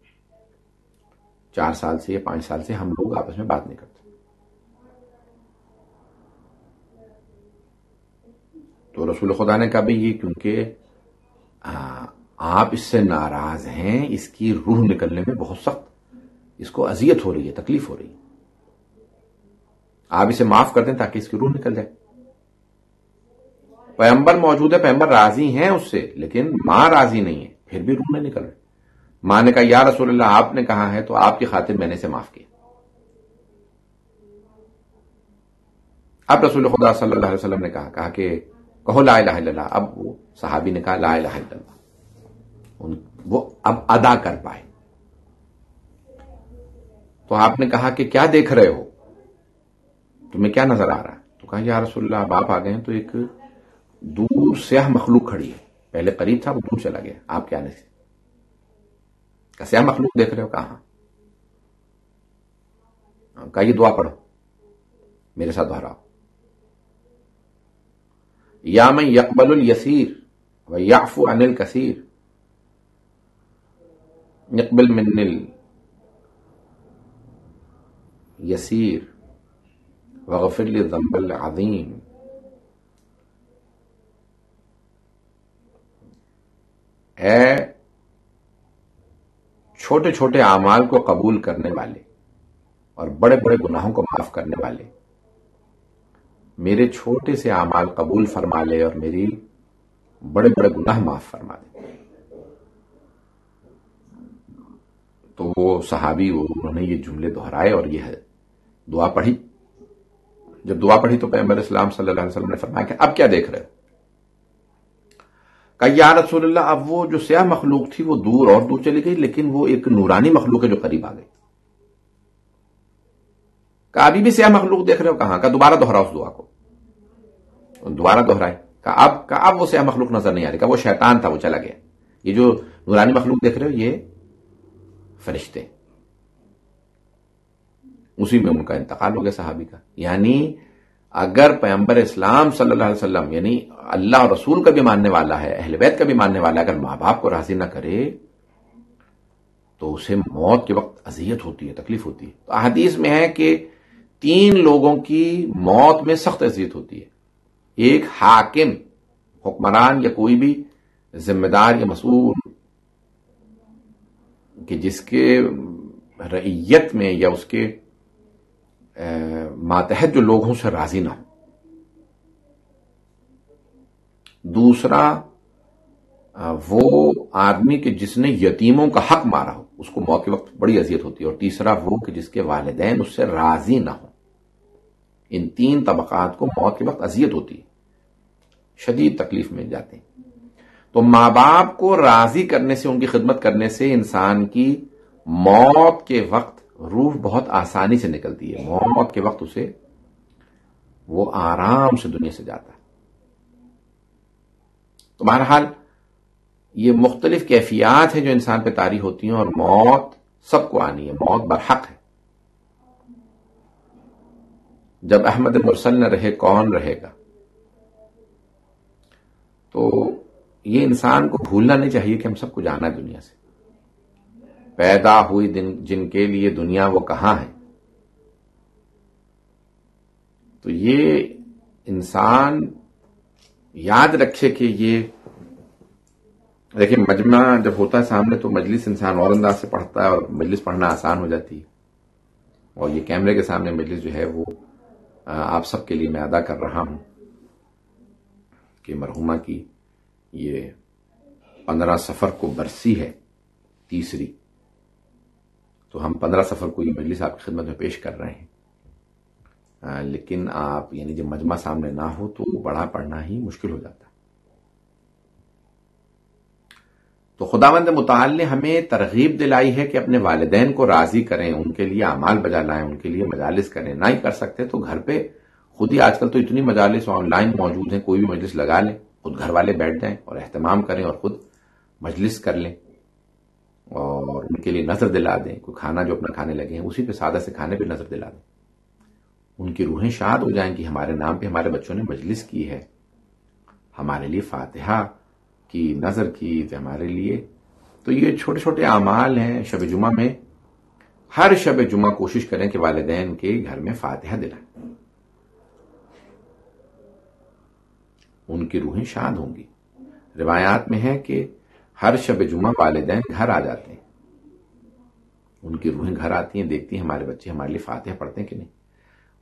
4 سال سے یا 5 سال سے ہم لوگ آپس میں بات نہیں کرتے. تو رسول خدا نے کہا بھائی یہ کیونکہ آپ اس سے ناراض ہیں، اس کی روح نکلنے میں بہت سخت اس کو اذیت ہو رہی ہے، تکلیف ہو رہی ہے، آپ اسے معاف کر دیں تاکہ اس کی روح نکل جائے. پیغمبر موجود ہے، پیغمبر راضی ہیں اس سے، لیکن ماں راضی نہیں ہے، پھر بھی روح نہیں نکل رہی. ماں نے کہا یا رسول اللہ آپ نے کہا ہے تو آپ کی خاطر میں نے اسے معاف کیا. اب رسول خدا صلی اللہ علیہ وسلم نے کہا کہ کہو لا الہ الا اللہ. اب وہ صحابی نے کہا لا الہ الا اللہ، وہ اب ادا کر پائے. تو آپ نے کہا کہ کیا دیکھ رہے ہو، تمہیں کیا نظر آ رہا ہے؟ تو کہا یا رسول اللہ اب آپ آ گئے ہیں تو ایک دور سیاہ مخلوق کھڑی ہے، پہلے قریب تھا وہ دور چلا گیا آپ کے آنے سے. کہا سیاہ مخلوق دیکھ رہے ہو؟ کہا ہاں. کہا یہ دعا پڑھو میرے ساتھ دہراؤ. یا من یقبل الیسیر ویعفو عن الکثیر یقبل من الیسیر وغفر لی الذنب العظیم. اے چھوٹے چھوٹے اعمال کو قبول کرنے والے اور بڑے بڑے گناہوں کو معاف کرنے والے، میرے چھوٹے سے اعمال قبول فرما لے اور میری بڑے بڑے گناہ معاف فرما دے. تو وہ صحابی انہوں نے یہ جملے دہرائے اور یہ دعا پڑھی. جب دعا پڑھی تو پیغمبر اسلام صلی اللہ علیہ وسلم نے فرمایا کہ اب کیا دیکھ رہے ہو؟ کہا یا رسول اللہ اب وہ جو سیاہ مخلوق تھی وہ دور اور دور چلی گئی، لیکن وہ ایک نورانی مخلوق ہے جو قریب آ گئی. کہا ابھی بھی سیاہ مخلوق دیکھ رہے ہو؟ کہاں؟ کہا دوبارہ دوہراؤ اس دعا کو. دوبارہ دہرائے. کہا اب وہ سیاہ مخلوق نظر نہیں آ رہی. کہا وہ شیطان تھا، وہ چلا گیا. یہ جو نورانی مخلوق دیکھ رہے ہو یہ فرشتے. اسی میں ان کا انتقال ہو گیا صحابی کا. یعنی اگر پیغمبر اسلام صلی اللہ علیہ وسلم یعنی اللہ اور رسول کا بھی ماننے والا ہے، اہل بیت کا بھی ماننے والا ہے، اگر ماں باپ کو راضی نہ کرے تو اسے موت کے وقت اذیت ہوتی ہے، تکلیف ہوتی ہے. تو احادیث میں ہے کہ 3 لوگوں کی موت میں سخت اذیت ہوتی ہے. ایک حاکم، حکمران یا کوئی بھی ذمہ دار یا مسئول کہ جس کے رعیت میں یا اس کے ماتحت جو لوگ ہوں سے راضی نہ ہو. دوسرا وہ آدمی کہ جس نے یتیموں کا حق مارا ہو، اس کو موت کے وقت بڑی اذیت ہوتی ہے. اور تیسرا وہ کہ جس کے والدین اس سے راضی نہ ہوں. ان 3 طبقات کو موت کے وقت اذیت ہوتی ہے، شدید تکلیف میں جاتے ہیں. تو ماں باپ کو راضی کرنے سے، ان کی خدمت کرنے سے انسان کی موت کے وقت روح بہت آسانی سے نکلتی ہے. موت کے وقت اسے وہ آرام سے دنیا سے جاتا ہے. تو بہرحال یہ مختلف کیفیات ہیں جو انسان پہ طاری ہوتی ہیں، اور موت سب کو آنی ہے، موت برحق ہے. جب احمد مرسل نہ رہے کون رہے گا؟ تو یہ انسان کو بھولنا نہیں چاہیے کہ ہم سب کو جانا ہے دنیا سے. پیدا ہوئی جن کے لیے دنیا وہ کہاں ہے. تو یہ انسان یاد رکھے کہ یہ دیکھیں مجمع جب ہوتا ہے سامنے تو مجلس انسان اور انداز سے پڑھتا ہے اور مجلس پڑھنا آسان ہو جاتی ہے. اور یہ کیمرے کے سامنے مجلس جو ہے وہ آپ سب کے لیے میں ادا کر رہا ہوں کہ مرحومہ کی یہ 15 صفر کو برسی ہے، تیسری. تو ہم 15 صفر کو یہ مجلس آپ کی خدمت میں پیش کر رہے ہیں. لیکن آپ یعنی جب مجمع سامنے نہ ہو تو بڑا پڑھنا ہی مشکل ہو جاتا ہے. تو خداوند متعال نے ہمیں ترغیب دلائی ہے کہ اپنے والدین کو راضی کریں، ان کے لیے اعمال بجا لائیں، ان کے لیے مجالس کریں. نہ ہی کر سکتے تو گھر پہ خود ہی، آج کل تو اتنی مجالس آن لائن موجود ہیں، کوئی بھی مجلس لگا لیں، خود گھر والے بیٹھ جائیں اور اہتمام کریں اور خود مجلس کر لیں اور ان کے لیے نظر دلا دیں. کوئی کھانا جو اپنا کھانے لگے ہیں اسی پہ سادہ سے کھانے پہ نظر دلا دیں. ان کی روحیں شاد ہو جائیں کہ ہمارے نام پہ ہمارے بچوں نے مجلس کی ہے، ہمارے لیے فاتحہ کی نظر کی ہمارے لیے. تو یہ چھوٹے چھوٹے اعمال ہیں. شب جمعہ میں ہر شب جمعہ کوشش کریں کہ والدین کے گھر میں فاتحہ دلائیں، ان کی روحیں شاد ہوں گی. روایات میں ہے کہ ہر شب جمعہ والدین گھر آ جاتے ہیں، ان کی روحیں گھر آتی ہیں، دیکھتی ہیں ہمارے بچے ہمارے لیے فاتحہ پڑھتے ہیں کہ نہیں.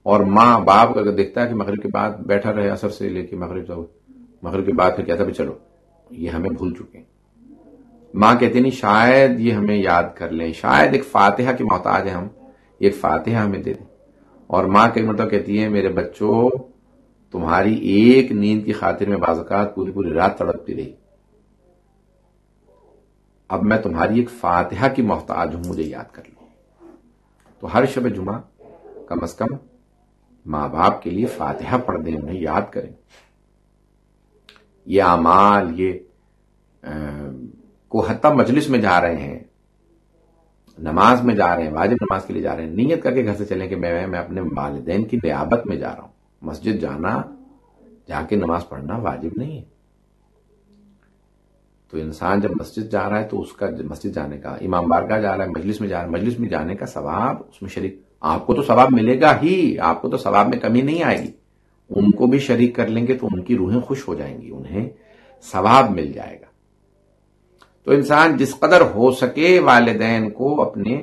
اور ماں باپ اگر دیکھتا ہے کہ مغرب کے بعد بیٹھا رہے، عصر سے لے کے مغرب کے بعد پھر کہتا ہے چلو یہ ہمیں بھول چکے ہیں. ماں کہتی نہیں شاید یہ ہمیں یاد کر لیں، شاید ایک فاتحہ کی محتاج ہے ہم، ایک فاتحہ ہمیں دے دیں. اور ماں کئی مرتبہ کہتی ہے میرے بچوں تمہاری ایک نیند کی خاطر میں بعض اوقات پوری پوری رات تڑپتی رہی، اب میں تمہاری ایک فاتحہ کی محتاج ہوں، مجھے یاد کر لو. تو ہر شب جمعہ کم از کم ماں باپ کے لیے فاتحہ پڑھ دیں، انہیں یاد کریں. یہ اعمال یہ کو حتی مجلس میں جا رہے ہیں، نماز میں جا رہے ہیں، واجب نماز کے لیے جا رہے ہیں، نیت کر کے گھر سے چلیں کہ میں اپنے والدین کی نیابت میں جا رہا ہوں. مسجد جانا، جا کے نماز پڑھنا واجب نہیں ہے. تو انسان جب مسجد جا رہا ہے تو اس کا مسجد جانے کا، امام بارگاہ جا رہا ہے، مجلس میں جا رہا ہے، مجلس میں جانے کا ثواب اس میں شریک، آپ کو تو ثواب ملے گا ہی، آپ کو تو ثواب میں کمی نہیں آئے گی. ان کو بھی شریک کر لیں گے تو ان کی روحیں خوش ہو جائیں گی، انہیں ثواب مل جائے گا. تو انسان جس قدر ہو سکے والدین کو اپنے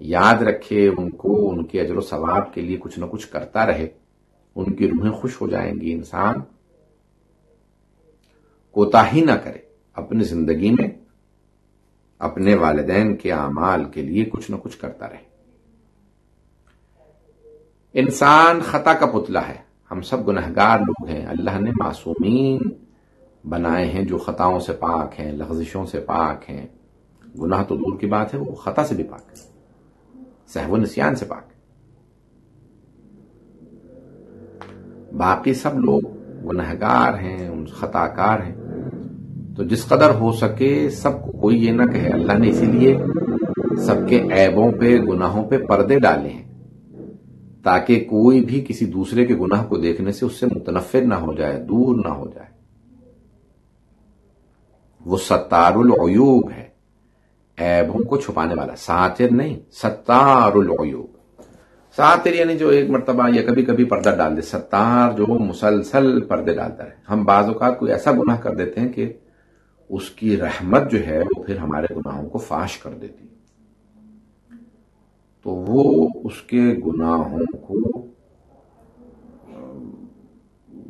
یاد رکھے، ان کو ان کے اجر و ثواب کے لیے کچھ نہ کچھ کرتا رہے، ان کی روحیں خوش ہو جائیں گی. انسان کوتاہی نہ کرے اپنی زندگی میں، اپنے والدین کے اعمال کے لیے کچھ نہ کچھ کرتا رہے. انسان خطا کا پتلا ہے، ہم سب گنہگار لوگ ہیں. اللہ نے معصومین بنائے ہیں جو خطاؤں سے پاک ہیں، لغزشوں سے پاک ہیں. گناہ تو دور کی بات ہے، وہ خطا سے بھی پاک ہے، سہو و نسیان سے پاک ہے. باقی سب لوگ گنہگار ہیں، خطا کار ہیں. تو جس قدر ہو سکے سب کو کوئی یہ نہ کہے. اللہ نے اسی لیے سب کے عیبوں پہ، گناہوں پہ پردے ڈالے ہیں تاکہ کوئی بھی کسی دوسرے کے گناہ کو دیکھنے سے اس سے متنفر نہ ہو جائے، دور نہ ہو جائے. وہ ستار العیوب ہے، عیبوں کو چھپانے والا. ساتر نہیں، ستار العیوب. ساتر یعنی جو ایک مرتبہ یا کبھی کبھی پردہ ڈال دے. ستار جو مسلسل پردے ڈالتا ہے. ہم بعض اوقات کوئی ایسا گناہ کر دیتے ہیں کہ اس کی رحمت جو ہے وہ پھر ہمارے گناہوں کو فاش کر دیتی ہے. تو وہ اس کے گناہوں کو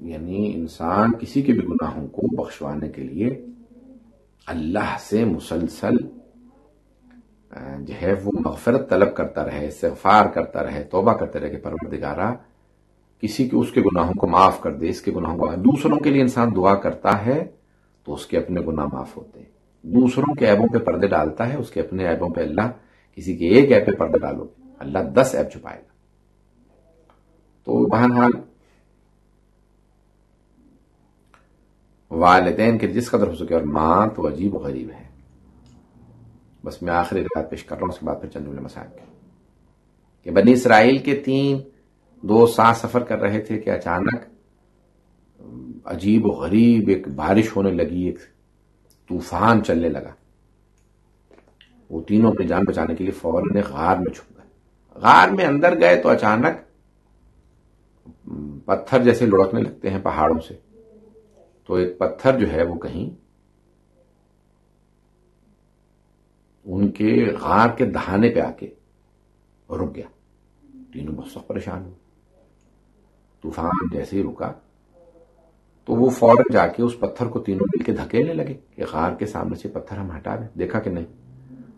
یعنی انسان کسی کے بھی گناہوں کو بخشوانے کے لیے اللہ سے مسلسل جو ہے وہ مغفرت طلب کرتا رہے، استغفار کرتا رہے، توبہ کرتا رہے کہ پروردگارا کسی کے اس کے گناہوں کو معاف کر دے، اس کے گناہوں کو. دوسروں کے لیے انسان دعا کرتا ہے تو اس کے اپنے گناہ معاف ہوتے ہیں. دوسروں کے عیبوں پہ پردے ڈالتا ہے، اس کے اپنے عیبوں پہ اللہ، کسی کے ایک عیب پہ پردے ڈالو اللہ 10 عیب چھپائے گا. تو بہرحال والدین کے جس قدر ہو سکے، اور ماں تو عجیب و غریب ہے. بس میں آخری روایت پیش کر رہا ہوں، اس کے بعد پھر چند جملے مسائل کے کہ بنی اسرائیل کے 2 ساتھ سفر کر رہے تھے کہ اچانک عجیب و غریب ایک بارش ہونے لگی، ایک طوفان چلنے لگا. وہ تینوں اپنی جان بچانے کے لیے فوراً ایک غار میں چھپ گئے. غار میں اندر گئے تو اچانک پتھر جیسے لڑکنے لگتے ہیں پہاڑوں سے. تو ایک پتھر جو ہے وہ کہیں ان کے غار کے دہانے پہ آ کے رک گیا. تینوں بہت سخت پریشان ہوئے. طوفان جیسے ہی رکا تو وہ فوراً جا کے اس پتھر کو تینوں مل کے دھکیلنے لگے کہ غار کے سامنے سے پتھر ہم ہٹا دیں. دیکھا کہ نہیں،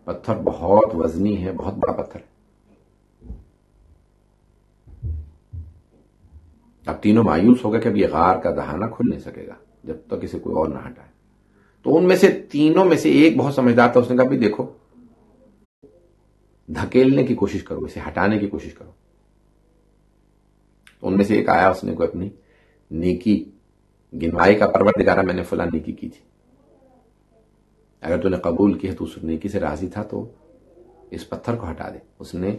پتھر بہت وزنی ہے، بہت بڑا پتھر ہے. اب تینوں مایوس ہو گئے کہ اب یہ غار کا دہانہ کھل نہیں سکے گا جب تک اسے کوئی اور نہ ہٹائے. تو ان میں سے تینوں میں سے ایک بہت سمجھدار تھا. اس نے کہا بھی دیکھو، دھکیلنے کی کوشش کرو، اسے ہٹانے کی کوشش کرو. تو ان میں سے ایک آیا، اس نے کوئی اپنی نیکی گنوائی کا پروردگارہ میں نے فلاں نیکی کی تھی، اگر تو نے قبول کی ہے تو اس نیکی سے راضی تھا تو اس پتھر کو ہٹا دے. اس نے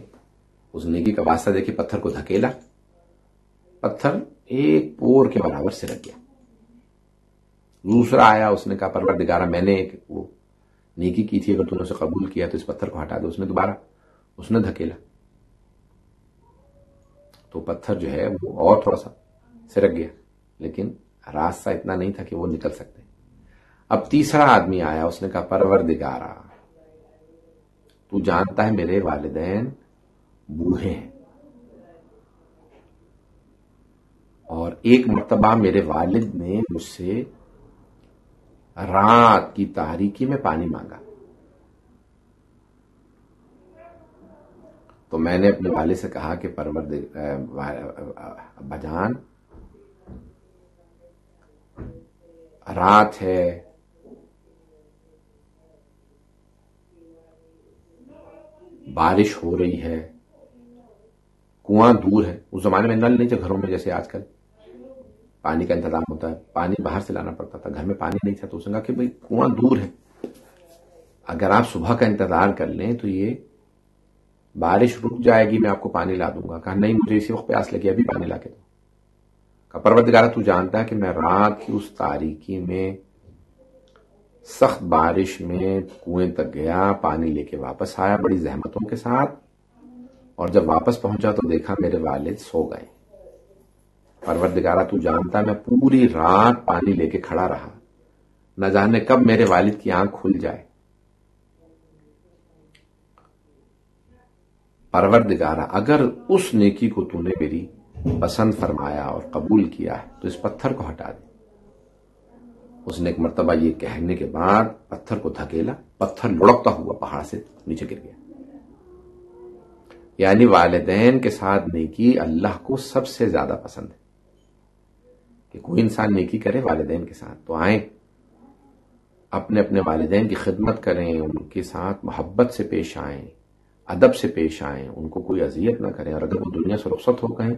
اس نیکی کا واسطہ دے کے پتھر کو دھکیلا. پتھر ایک پور کے برابر سے رکھ گیا. دوسرا آیا، اس نے کہا پروردگارہ میں نے وہ نیکی کی تھی، اگر تو نے اسے قبول کیا تو اس پتھر کو ہٹا دے. اس نے دوبارہ اس نے دھکیلا تو پتھر جو ہے وہ اور تھوڑا سا سرک گیا، لیکن راستہ اتنا نہیں تھا کہ وہ نکل سکتے. اب تیسرا آدمی آیا، اس نے کہا پروردگارہ تو جانتا ہے میرے والدین بوڑھے ہیں، اور ایک مرتبہ میرے والد نے مجھ سے رات کی تاریکی میں پانی مانگا، تو میں نے اپنے والد سے کہا کہ ابا جان رات ہے، بارش ہو رہی ہے، کنواں دور ہے. اس زمانے میں نل نہیں تھے گھروں میں جیسے آج کل پانی کا انتظام ہوتا ہے، پانی باہر سے لانا پڑتا تھا، گھر میں پانی نہیں تھا. تو اس نے کہا کہ بھئی کنواں دور ہے، اگر آپ صبح کا انتظار کر لیں تو یہ بارش رک جائے گی، میں آپ کو پانی لا دوں گا. کہا نہیں، مجھے اسی وقت پیاس لگی، ابھی پانی لا کے دو. کہا پروردگارہ تو جانتا ہے کہ میں رات کی اس تاریکی میں سخت بارش میں کنویں تک گیا، پانی لے کے واپس آیا بڑی زحمتوں کے ساتھ، اور جب واپس پہنچا تو دیکھا میرے والد سو گئے. پروردگارہ تو جانتا ہے میں پوری رات پانی لے کے کھڑا رہا، نہ جانے کب میرے والد کی آنکھ کھل جائے. پروردگارہ اگر اس نیکی کو تو نے میری پسند فرمایا اور قبول کیا ہے تو اس پتھر کو ہٹا دے. اس نے ایک مرتبہ یہ کہنے کے بعد پتھر کو دھکیلا، پتھر لڑکتا ہوا پہاڑ سے نیچے گر گیا. یعنی والدین کے ساتھ نیکی اللہ کو سب سے زیادہ پسند ہے کہ کوئی انسان نیکی کرے والدین کے ساتھ. تو آئیں اپنے اپنے والدین کی خدمت کریں، ان کے ساتھ محبت سے پیش آئیں، ادب سے پیش آئیں، ان کو کوئی اذیت نہ کریں، اور اگر وہ دنیا سے رخصت ہو گئے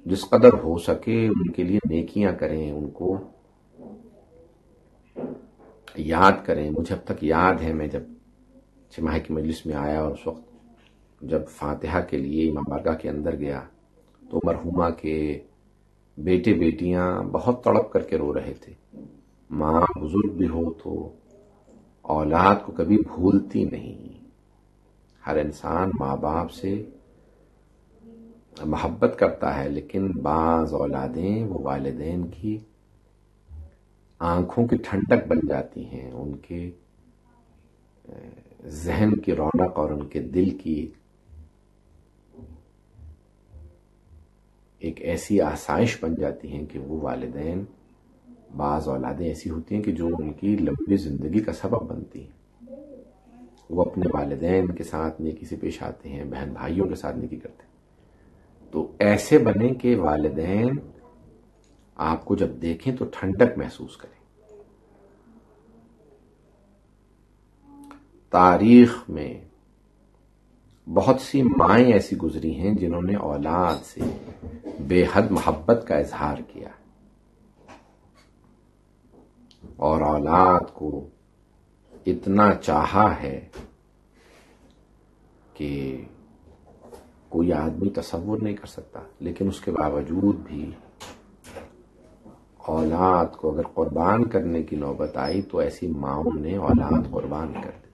جس قدر ہو سکے ان کے لیے نیکیاں کریں، ان کو یاد کریں. مجھے اب تک یاد ہے میں جب چھماہی کی مجلس میں آیا اور اس وقت جب فاتحہ کے لیے امام بارگاہ کے اندر گیا تو مرحومہ کے بیٹے بیٹیاں بہت تڑپ کر کے رو رہے تھے. ماں بزرگ بھی ہو تو اولاد کو کبھی بھولتی نہیں. ہر انسان ماں باپ سے محبت کرتا ہے، لیکن بعض اولادیں وہ والدین کی آنکھوں کی ٹھنڈک بن جاتی ہیں، ان کے ذہن کی رونق اور ان کے دل کی ایک ایسی آسائش بن جاتی ہیں کہ وہ والدین، بعض اولادیں ایسی ہوتی ہیں کہ جو ان کی لمبی زندگی کا سبب بنتی ہیں. وہ اپنے والدین کے ساتھ نیکی سے پیش آتے ہیں، بہن بھائیوں کے ساتھ نیکی کرتے ہیں. تو ایسے بنے کہ والدین آپ کو جب دیکھیں تو ٹھنڈک محسوس کریں. تاریخ میں بہت سی مائیں ایسی گزری ہیں جنہوں نے اولاد سے بے حد محبت کا اظہار کیا اور اولاد کو اتنا چاہا ہے کہ کوئی آدمی تصور نہیں کر سکتا. لیکن اس کے باوجود بھی اولاد کو اگر قربان کرنے کی نوبت آئی تو ایسی ماؤں نے اولاد قربان کر دی۔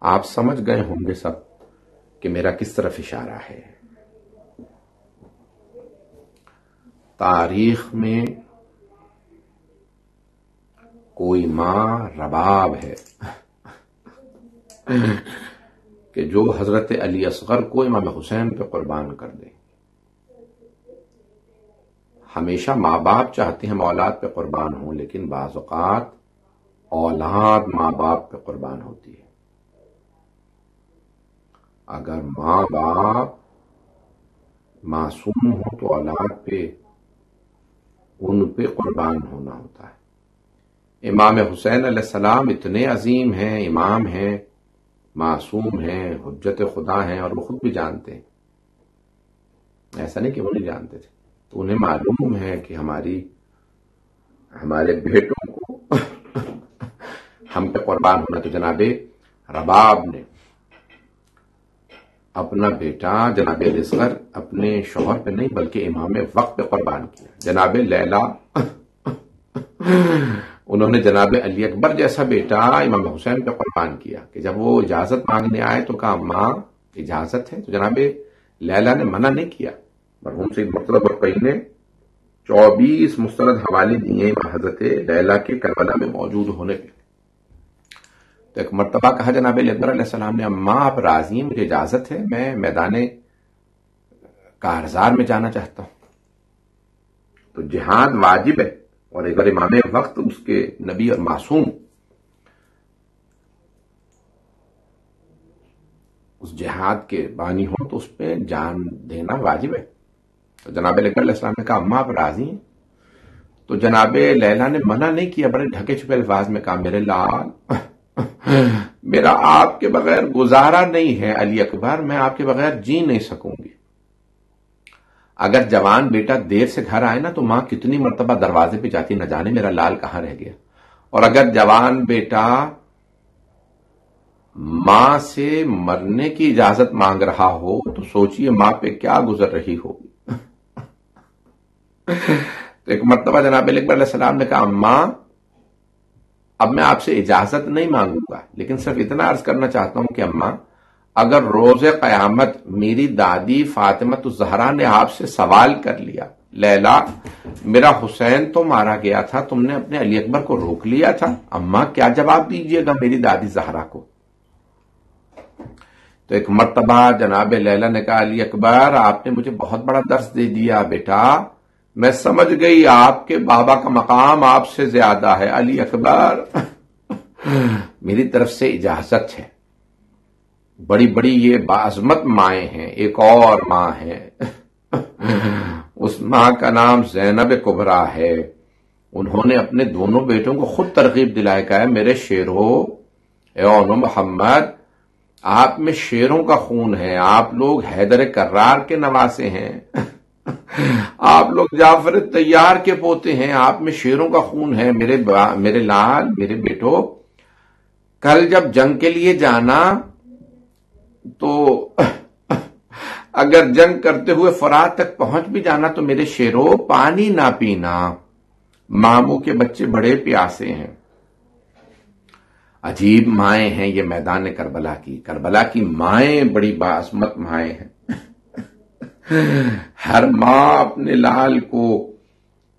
آپ سمجھ گئے ہوں گے سب کہ میرا کس طرف اشارہ ہے۔ تاریخ میں کوئی ماں رباب ہے کہ جو حضرت علی اصغر کو امام حسین پہ قربان کر دے۔ ہمیشہ ماں باپ چاہتے ہیں ہم اولاد پہ قربان ہوں، لیکن بعض اوقات اولاد ماں باپ پہ قربان ہوتی ہے۔ اگر ماں باپ معصوم ہو تو اولاد پہ ان پہ قربان ہونا ہوتا ہے۔ امام حسین علیہ السلام اتنے عظیم ہیں، امام ہیں، معصوم ہیں، حجت خدا ہیں، اور وہ خود بھی جانتے ہیں، ایسا نہیں کہ وہ نہیں جانتے تھے، تو انہیں معلوم ہے کہ ہمارے بیٹوں کو ہم پہ قربان ہونا۔ تو جناب رباب نے اپنا بیٹا جناب علی اصغر اپنے شوہر پہ نہیں بلکہ امام وقت پہ قربان کیا۔ جناب لیلا انہوں نے جناب علی اکبر جیسا بیٹا امام حسین پہ قربان کیا کہ جب وہ اجازت مانگنے آئے تو کہا ماں اجازت ہے، تو جناب لیلا نے منع نہیں کیا۔ مرحوم سید مرتضی برقعی نے 24 مستند حوالے دیے حضرت لیلا کے کربلا میں موجود ہونے پہ۔ تو ایک مرتبہ کہا جناب اکبر علیہ السلام نے اماں آپ راضی ہیں، مجھے اجازت ہے، میں میدان کارزار میں جانا چاہتا ہوں۔ تو جہاد واجب ہے، اور ایک بار امام وقت اس کے نبی اور معصوم اس جہاد کے بانی ہوں تو اس پہ جان دینا واجب ہے۔ تو جناب اکبر علیہ السلام نے کہا اماں آپ راضی ہیں؟ تو جناب لیلا نے منع نہیں کیا، بڑے ڈھکے چھپے الفاظ میں کہا میرے لال میرا آپ کے بغیر گزارا نہیں ہے علی اکبر، میں آپ کے بغیر جی نہیں سکوں گی۔ اگر جوان بیٹا دیر سے گھر آئے نا تو ماں کتنی مرتبہ دروازے پہ جاتی، نہ جانے میرا لال کہاں رہ گیا۔ اور اگر جوان بیٹا ماں سے مرنے کی اجازت مانگ رہا ہو تو سوچئے ماں پہ کیا گزر رہی ہوگی۔ تو ایک مرتبہ جناب اکبر علیہ السلام نے کہا ماں اب میں آپ سے اجازت نہیں مانگوں گا، لیکن صرف اتنا عرض کرنا چاہتا ہوں کہ اماں اگر روز قیامت میری دادی فاطمہ الزہرا نے آپ سے سوال کر لیا لیلا میرا حسین تو مارا گیا تھا، تم نے اپنے علی اکبر کو روک لیا تھا، اماں کیا جواب دیجیے گا میری دادی زہرا کو؟ تو ایک مرتبہ جناب لیلا نے کہا علی اکبر آپ نے مجھے بہت بڑا درس دے دیا بیٹا، میں سمجھ گئی آپ کے بابا کا مقام آپ سے زیادہ ہے، علی اکبر میری طرف سے اجازت ہے۔ بڑی بڑی یہ باعظمت مائیں ہیں، ایک اور ماں ہے اس ماں کا نام زینب کبریٰ ہے، انہوں نے اپنے دونوں بیٹوں کو خود ترغیب دلایا، کہا میرے شیرو اے اونو محمد آپ میں شیروں کا خون ہے، آپ لوگ حیدر کرار کے نواسے ہیں، آپ لوگ جعفر طیار کے پوتے ہیں، آپ میں شیروں کا خون ہے، میرے لال میرے بیٹو کل جب جنگ کے لیے جانا تو اگر جنگ کرتے ہوئے فرات تک پہنچ بھی جانا تو میرے شیرو پانی نہ پینا، ماموں کے بچے بڑے پیاسے ہیں۔ عجیب مائیں ہیں یہ میدان کربلا کی مائیں بڑی باعظمت مائیں ہیں۔ ہر ماں اپنے لال کو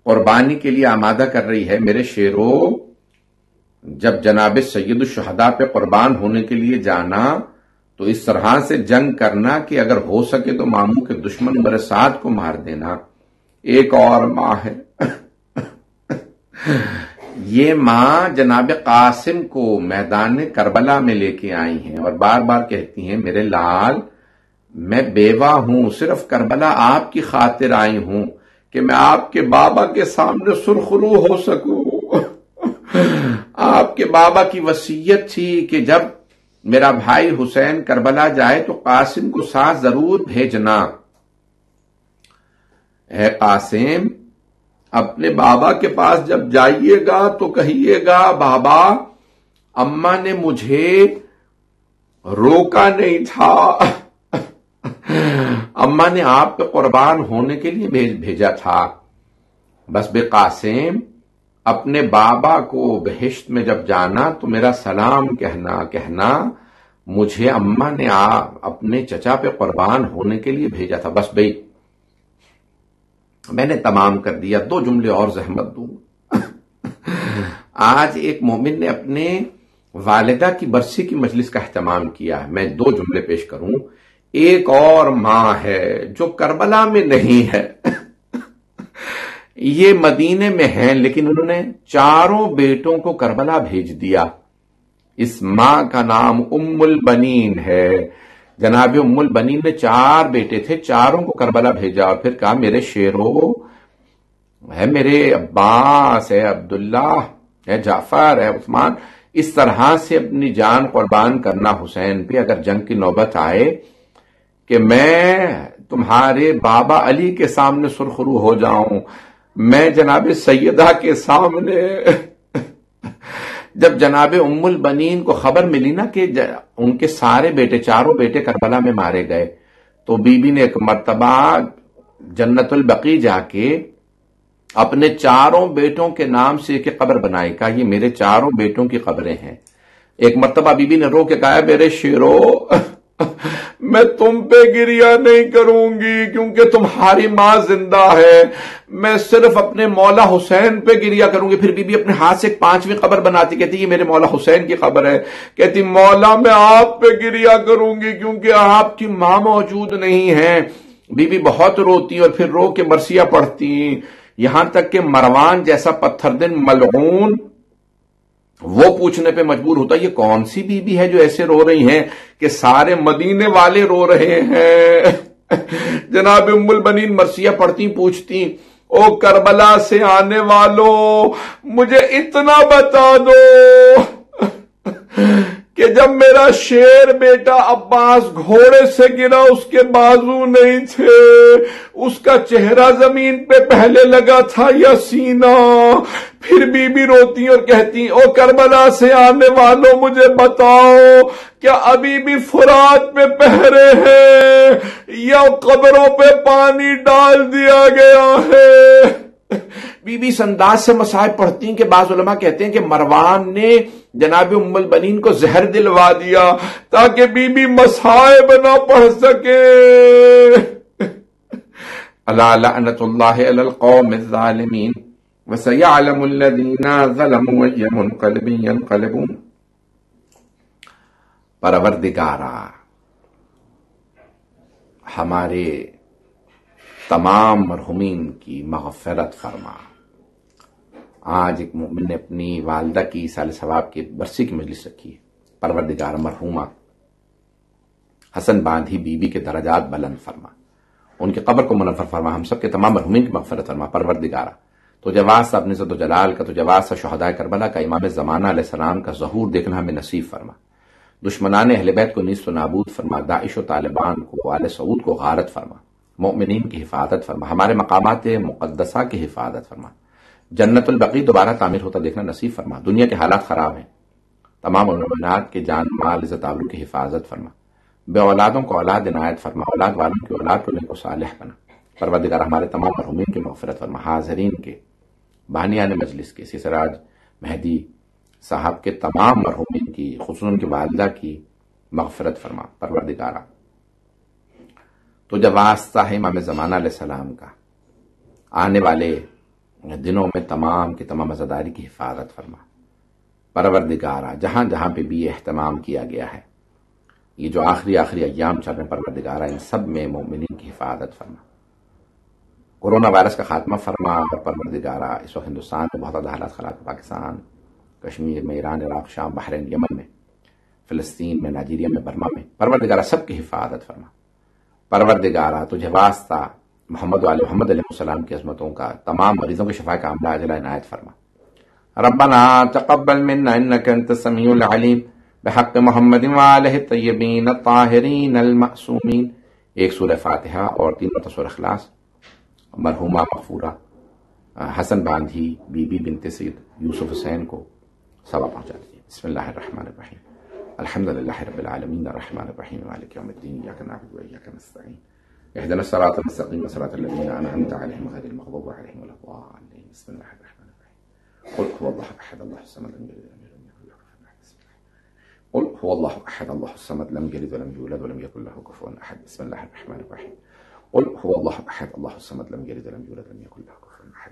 قربانی کے لیے آمادہ کر رہی ہے۔ میرے شیرو جب جناب سید الشہداء پہ قربان ہونے کے لیے جانا تو اس طرح سے جنگ کرنا کہ اگر ہو سکے تو ماموں کے دشمن نمبر 7 کو مار دینا۔ ایک اور ماں ہے یہ ماں جناب قاسم کو میدان کربلا میں لے کے آئی ہیں اور بار بار کہتی ہیں میرے لال میں بیوہ ہوں، صرف کربلا آپ کی خاطر آئی ہوں کہ میں آپ کے بابا کے سامنے سرخرو ہو سکوں۔ آپ کے بابا کی وصیت تھی کہ جب میرا بھائی حسین کربلا جائے تو قاسم کو ساتھ ضرور بھیجنا۔ اے قاسم اپنے بابا کے پاس جب جائیے گا تو کہیے گا بابا اماں نے مجھے روکا نہیں تھا اماں نے آپ پہ قربان ہونے کے لیے بھیجا تھا. بس بے قاسم اپنے بابا کو بہشت میں جب جانا تو میرا سلام کہنا مجھے اماں نے اپنے چچا پہ قربان ہونے کے لیے بھیجا تھا. بس بھائی میں نے تمام کر دیا. 2 جملے اور زحمت دوں. آج ایک مومن نے اپنے والدہ کی برسی کی مجلس کا اہتمام کیا ہے. میں 2 جملے پیش کروں. ایک اور ماں ہے جو کربلا میں نہیں ہے. یہ مدینے میں ہیں لیکن انہوں نے 4 بیٹوں کو کربلا بھیج دیا. اس ماں کا نام ام البنین ہے. جناب ام البنین نے 4 بیٹے تھے، 4 کو کربلا بھیجا اور پھر کہا میرے شیرو ہے، میرے عباس ہے، عبداللہ ہے، جعفر ہے، عثمان، اس طرح سے اپنی جان قربان کرنا حسین پہ. اگر جنگ کی نوبت آئے کہ میں تمہارے بابا علی کے سامنے سرخرو ہو جاؤں، میں جناب سیدہ کے سامنے. جب جناب ام البنین کو خبر ملی نا کہ ان کے سارے بیٹے 4 بیٹے کربلا میں مارے گئے، تو بی بی نے ایک مرتبہ جنت البقیع جا کے اپنے 4 بیٹوں کے نام سے ایک قبر بنائی. کہا یہ میرے 4 بیٹوں کی قبریں ہیں. ایک مرتبہ بی بی نے رو کے کہا میرے شیرو میں تم پہ گریہ نہیں کروں گی کیونکہ تمہاری ماں زندہ ہے، میں صرف اپنے مولا حسین پہ گریہ کروں گی. پھر بی بی اپنے ہاتھ سے ایک 5ویں قبر بناتی، کہتی یہ میرے مولا حسین کی قبر ہے. کہتی مولا میں آپ پہ گریہ کروں گی کیونکہ آپ کی ماں موجود نہیں ہے. بی بی بہت روتی اور پھر رو کے مرثیہ پڑھتی، یہاں تک کہ مروان جیسا پتھر دن ملعون وہ پوچھنے پہ مجبور ہوتا یہ کون سی بی بی ہے جو ایسے رو رہی ہیں کہ سارے مدینے والے رو رہے ہیں. جناب ام البنین مرثیہ پڑھتی، پوچھتی او کربلا سے آنے والوں مجھے اتنا بتا دو کہ جب میرا شیر بیٹا عباس گھوڑے سے گرا اس کے بازو نہیں تھے، اس کا چہرہ زمین پہ پہلے لگا تھا یا سینہ؟ پھر بی بی روتی اور کہتی او کربلا سے آنے والوں مجھے بتاؤ کیا ابھی بھی فرات پہ پہرے ہیں یا قبروں پہ پانی ڈال دیا گیا ہے؟ بی بی اس انداز سے مصائب پڑھتی ہیں کہ بعض علماء کہتے ہیں کہ مروان نے جناب ام البنین کو زہر دلوا دیا تاکہ بی بی مصائب نہ پڑھ سکے. الا لعنت اللہ علی القوم الظالمین وسيعلم الذین ظلموا أي منقلب ينقلبون. پروردگارا ہمارے تمام مرحومین کی مغفرت فرما. آج ایک مومن نے اپنی والدہ کی سال ثواب کی برسی کی مجلس رکھی ہے. پروردگار مرحومہ حسن باندھی بی بی کے درجات بلند فرما، ان کی قبر کو منور فرما، ہم سب کے تمام مرحومین کی مغفرت فرما. پروردگارہ تو جواز اپنے عزت و جلال کا، تو جواز شہداء کربلا کا، امام زمانہ علیہ السلام کا ظہور دیکھنا ہمیں نصیب فرما. دشمنان اہل بیت کو نیست و نابود فرما، داعش و طالبان کو، آل سعود کو غارت فرما، مؤمنین کی حفاظت فرما، ہمارے مقامات مقدسہ کی حفاظت فرما. جنت البقیع دوبارہ تعمیر ہوتا دیکھنا نصیب فرما. دنیا کے حالات خراب ہیں، تمام مومنات کے جان مال عزت آبرو کی حفاظت فرما. بے اولادوں کو اولاد عنایت فرما، اولاد والوں کی اولاد کو نیک و صالح بنا. پروردگار ہمارے تمام مرحومین کی مغفرت فرما. حاضرین کے، بانیان مجلس کے، سراج مہدی صاحب کے تمام مرحومین کی، خصوصاً کی والدہ کی مغفرت فرما. پروردگارہ تو جب واسطہ ہے امام زمانہ علیہ السلام کا، آنے والے دنوں میں تمام کی تمام عزاداری کی حفاظت فرما. پروردگارہ جہاں جہاں پہ بھی اہتمام کیا گیا ہے، یہ جو آخری ایام چل رہے ہیں، پروردگارہ ان سب میں مومنین کی حفاظت فرما. کورونا وائرس کا خاتمہ فرما. اور پروردگارہ اس وقت ہندوستان میں بہت زیادہ حالات خراب، پاکستان، کشمیر میں، ایران، عراق، شام، بحرین، یمن میں، فلسطین میں، نائجیریا میں، برما میں، پروردگارہ سب کی حفاظت فرما. پروردگارہ تجھے واسطہ محمد و آل محمد علیہ السلام کی عظمتوں کا، تمام مریضوں کی شفا کا عاملہ عاجلہ عنایت فرما. ربنا تقبل منا انك انت السميع العليم بحق محمد وآلہ الطیبین الطاہرین المعصومین. ایک سورہ فاتحہ اور 3 مرتبہ سورہ اخلاص. مرحومہ مغفورہ حسن باندھی بی بی بنت سید یوسف حسین کو ثواب پہنچا دیجیے. بسم اللہ الرحمن الرحیم. الحمد لله رب العالمين الرحمن الرحيم مالك يوم الدين إياك نعبد وإياك نستعين اهدنا الصراط المستقيم صراط الذين أنعمت عليهم غير المغضوب عليهم ولا الضالين بسم الله الرحمن الرحيم قل هو الله أحد الله الصمد لم يلد ولم يولد ولم يكن له كفوا أحد قل هو الله أحد الله الصمد لم يلد ولم يولد ولم يكن له كفوا أحد بسم الله الرحمن الرحيم قل هو الله أحد الله الصمد لم يلد ولم يولد ولم يكن له كفوا أحد.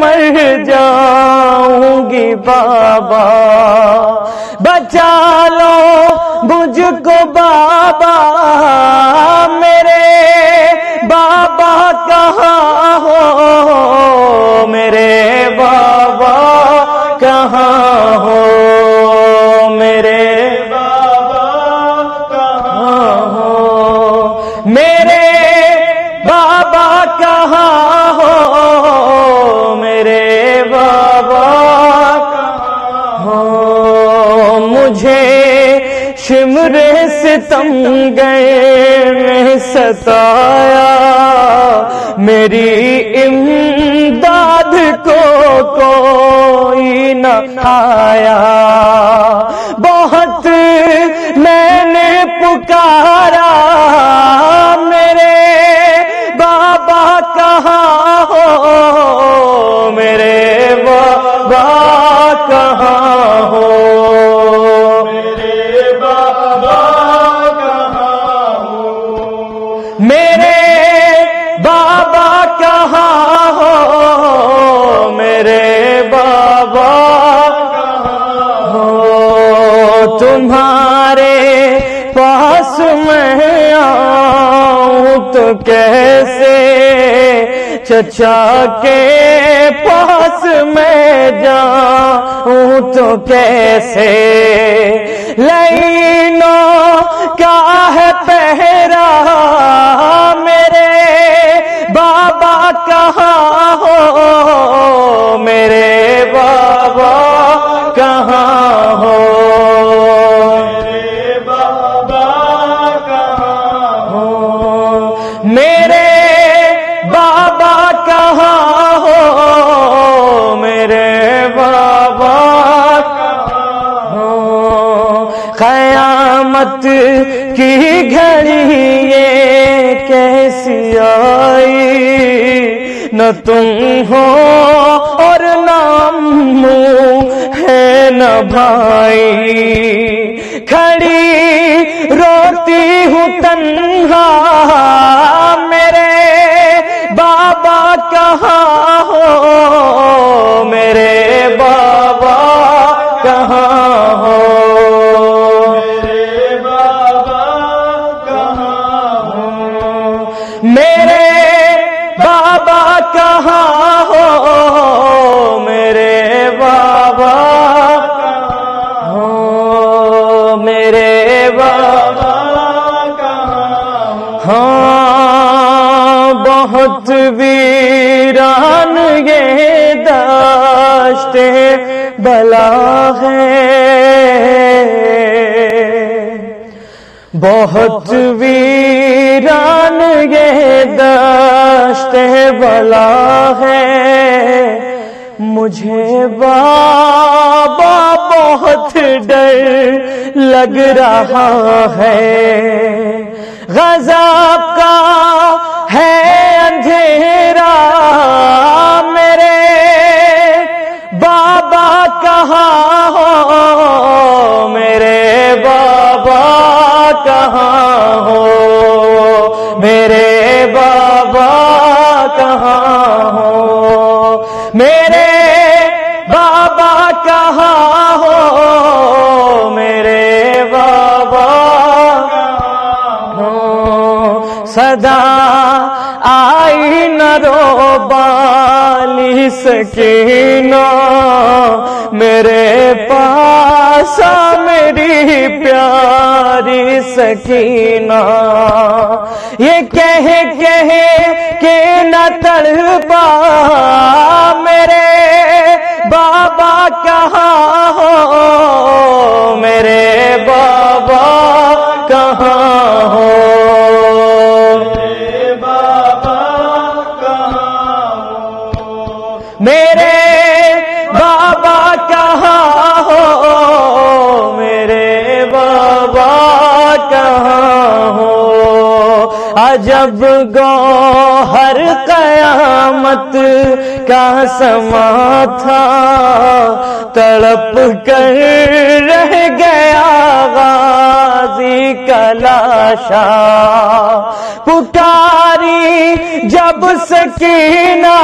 مر جاؤں گی بابا، بچا لو مجھ کو بابا، میرے بابا کہاں ہو، میرے بابا کہاں ہو، میرے بابا کہاں ہو، میرے بابا کہاں ہو، میرے بابا کہاں ہو، مجھے شمر ستم گئے میں ستایا، میری امداد کو کوئی نہ آیا، بہت میں نے پکارا، میرے بابا کہاں ہو، میرے بابا کہاں ہو، میرے بابا کہاں ہو، میرے بابا کہاں ہو، میرے بابا کہاں ہو، تمہارے پاس میں آؤں تو کیسے، چچا کے پاس میں جاؤں تو کیسے، لائنوں کا ہے پہرا، میرے بابا کہاں ہو، میرے بابا کہاں ہو، میرے بابا کہاں ہو، میرے بابا کہاں ہو، میرے بابا کہاں ہو، قیامت کی گھڑی یہ کیسی آئی، نہ تم ہو اور نہ امو ہے نہ بھائی، کھڑی روتی ہوں تنہا، میرے بابا کہاں ہو، میرے بابا کہاں ہو، میرے بابا کہاں ہو، میرے بابا کہاں ہو، میرے بابا کہاں ہو، میرے بابا کہاں ہو، ہاں بہت ویران یہ دشت بلا ہے، بہت ویران یہ دشت بلا ہے، مجھے بابا بہت ڈر لگ رہا ہے، غضب کا ہے اندھیرا، میرے بابا کہاں ہو، میرے بابا کہاں ہو، میرے بابا کہاں ہو، میرے بابا کہاں ہو، میرے بابا کہاں ہو، صدا آئی نہ رو بالی سکینہ، میرے پاس میری پیاری سکینہ، یہ کہہ کہ نہ تڑپا، میرے بابا کہاں ہو، میرے بابا کہاں ہو، میرے بابا کہاں ہو، میرے بابا کہاں ہو، میرے بابا کہاں ہو، عجب گوہر قیامت کا سما تھا، تڑپ کر رہ گیا غازی کا لاشا، پکاری جب سکینہ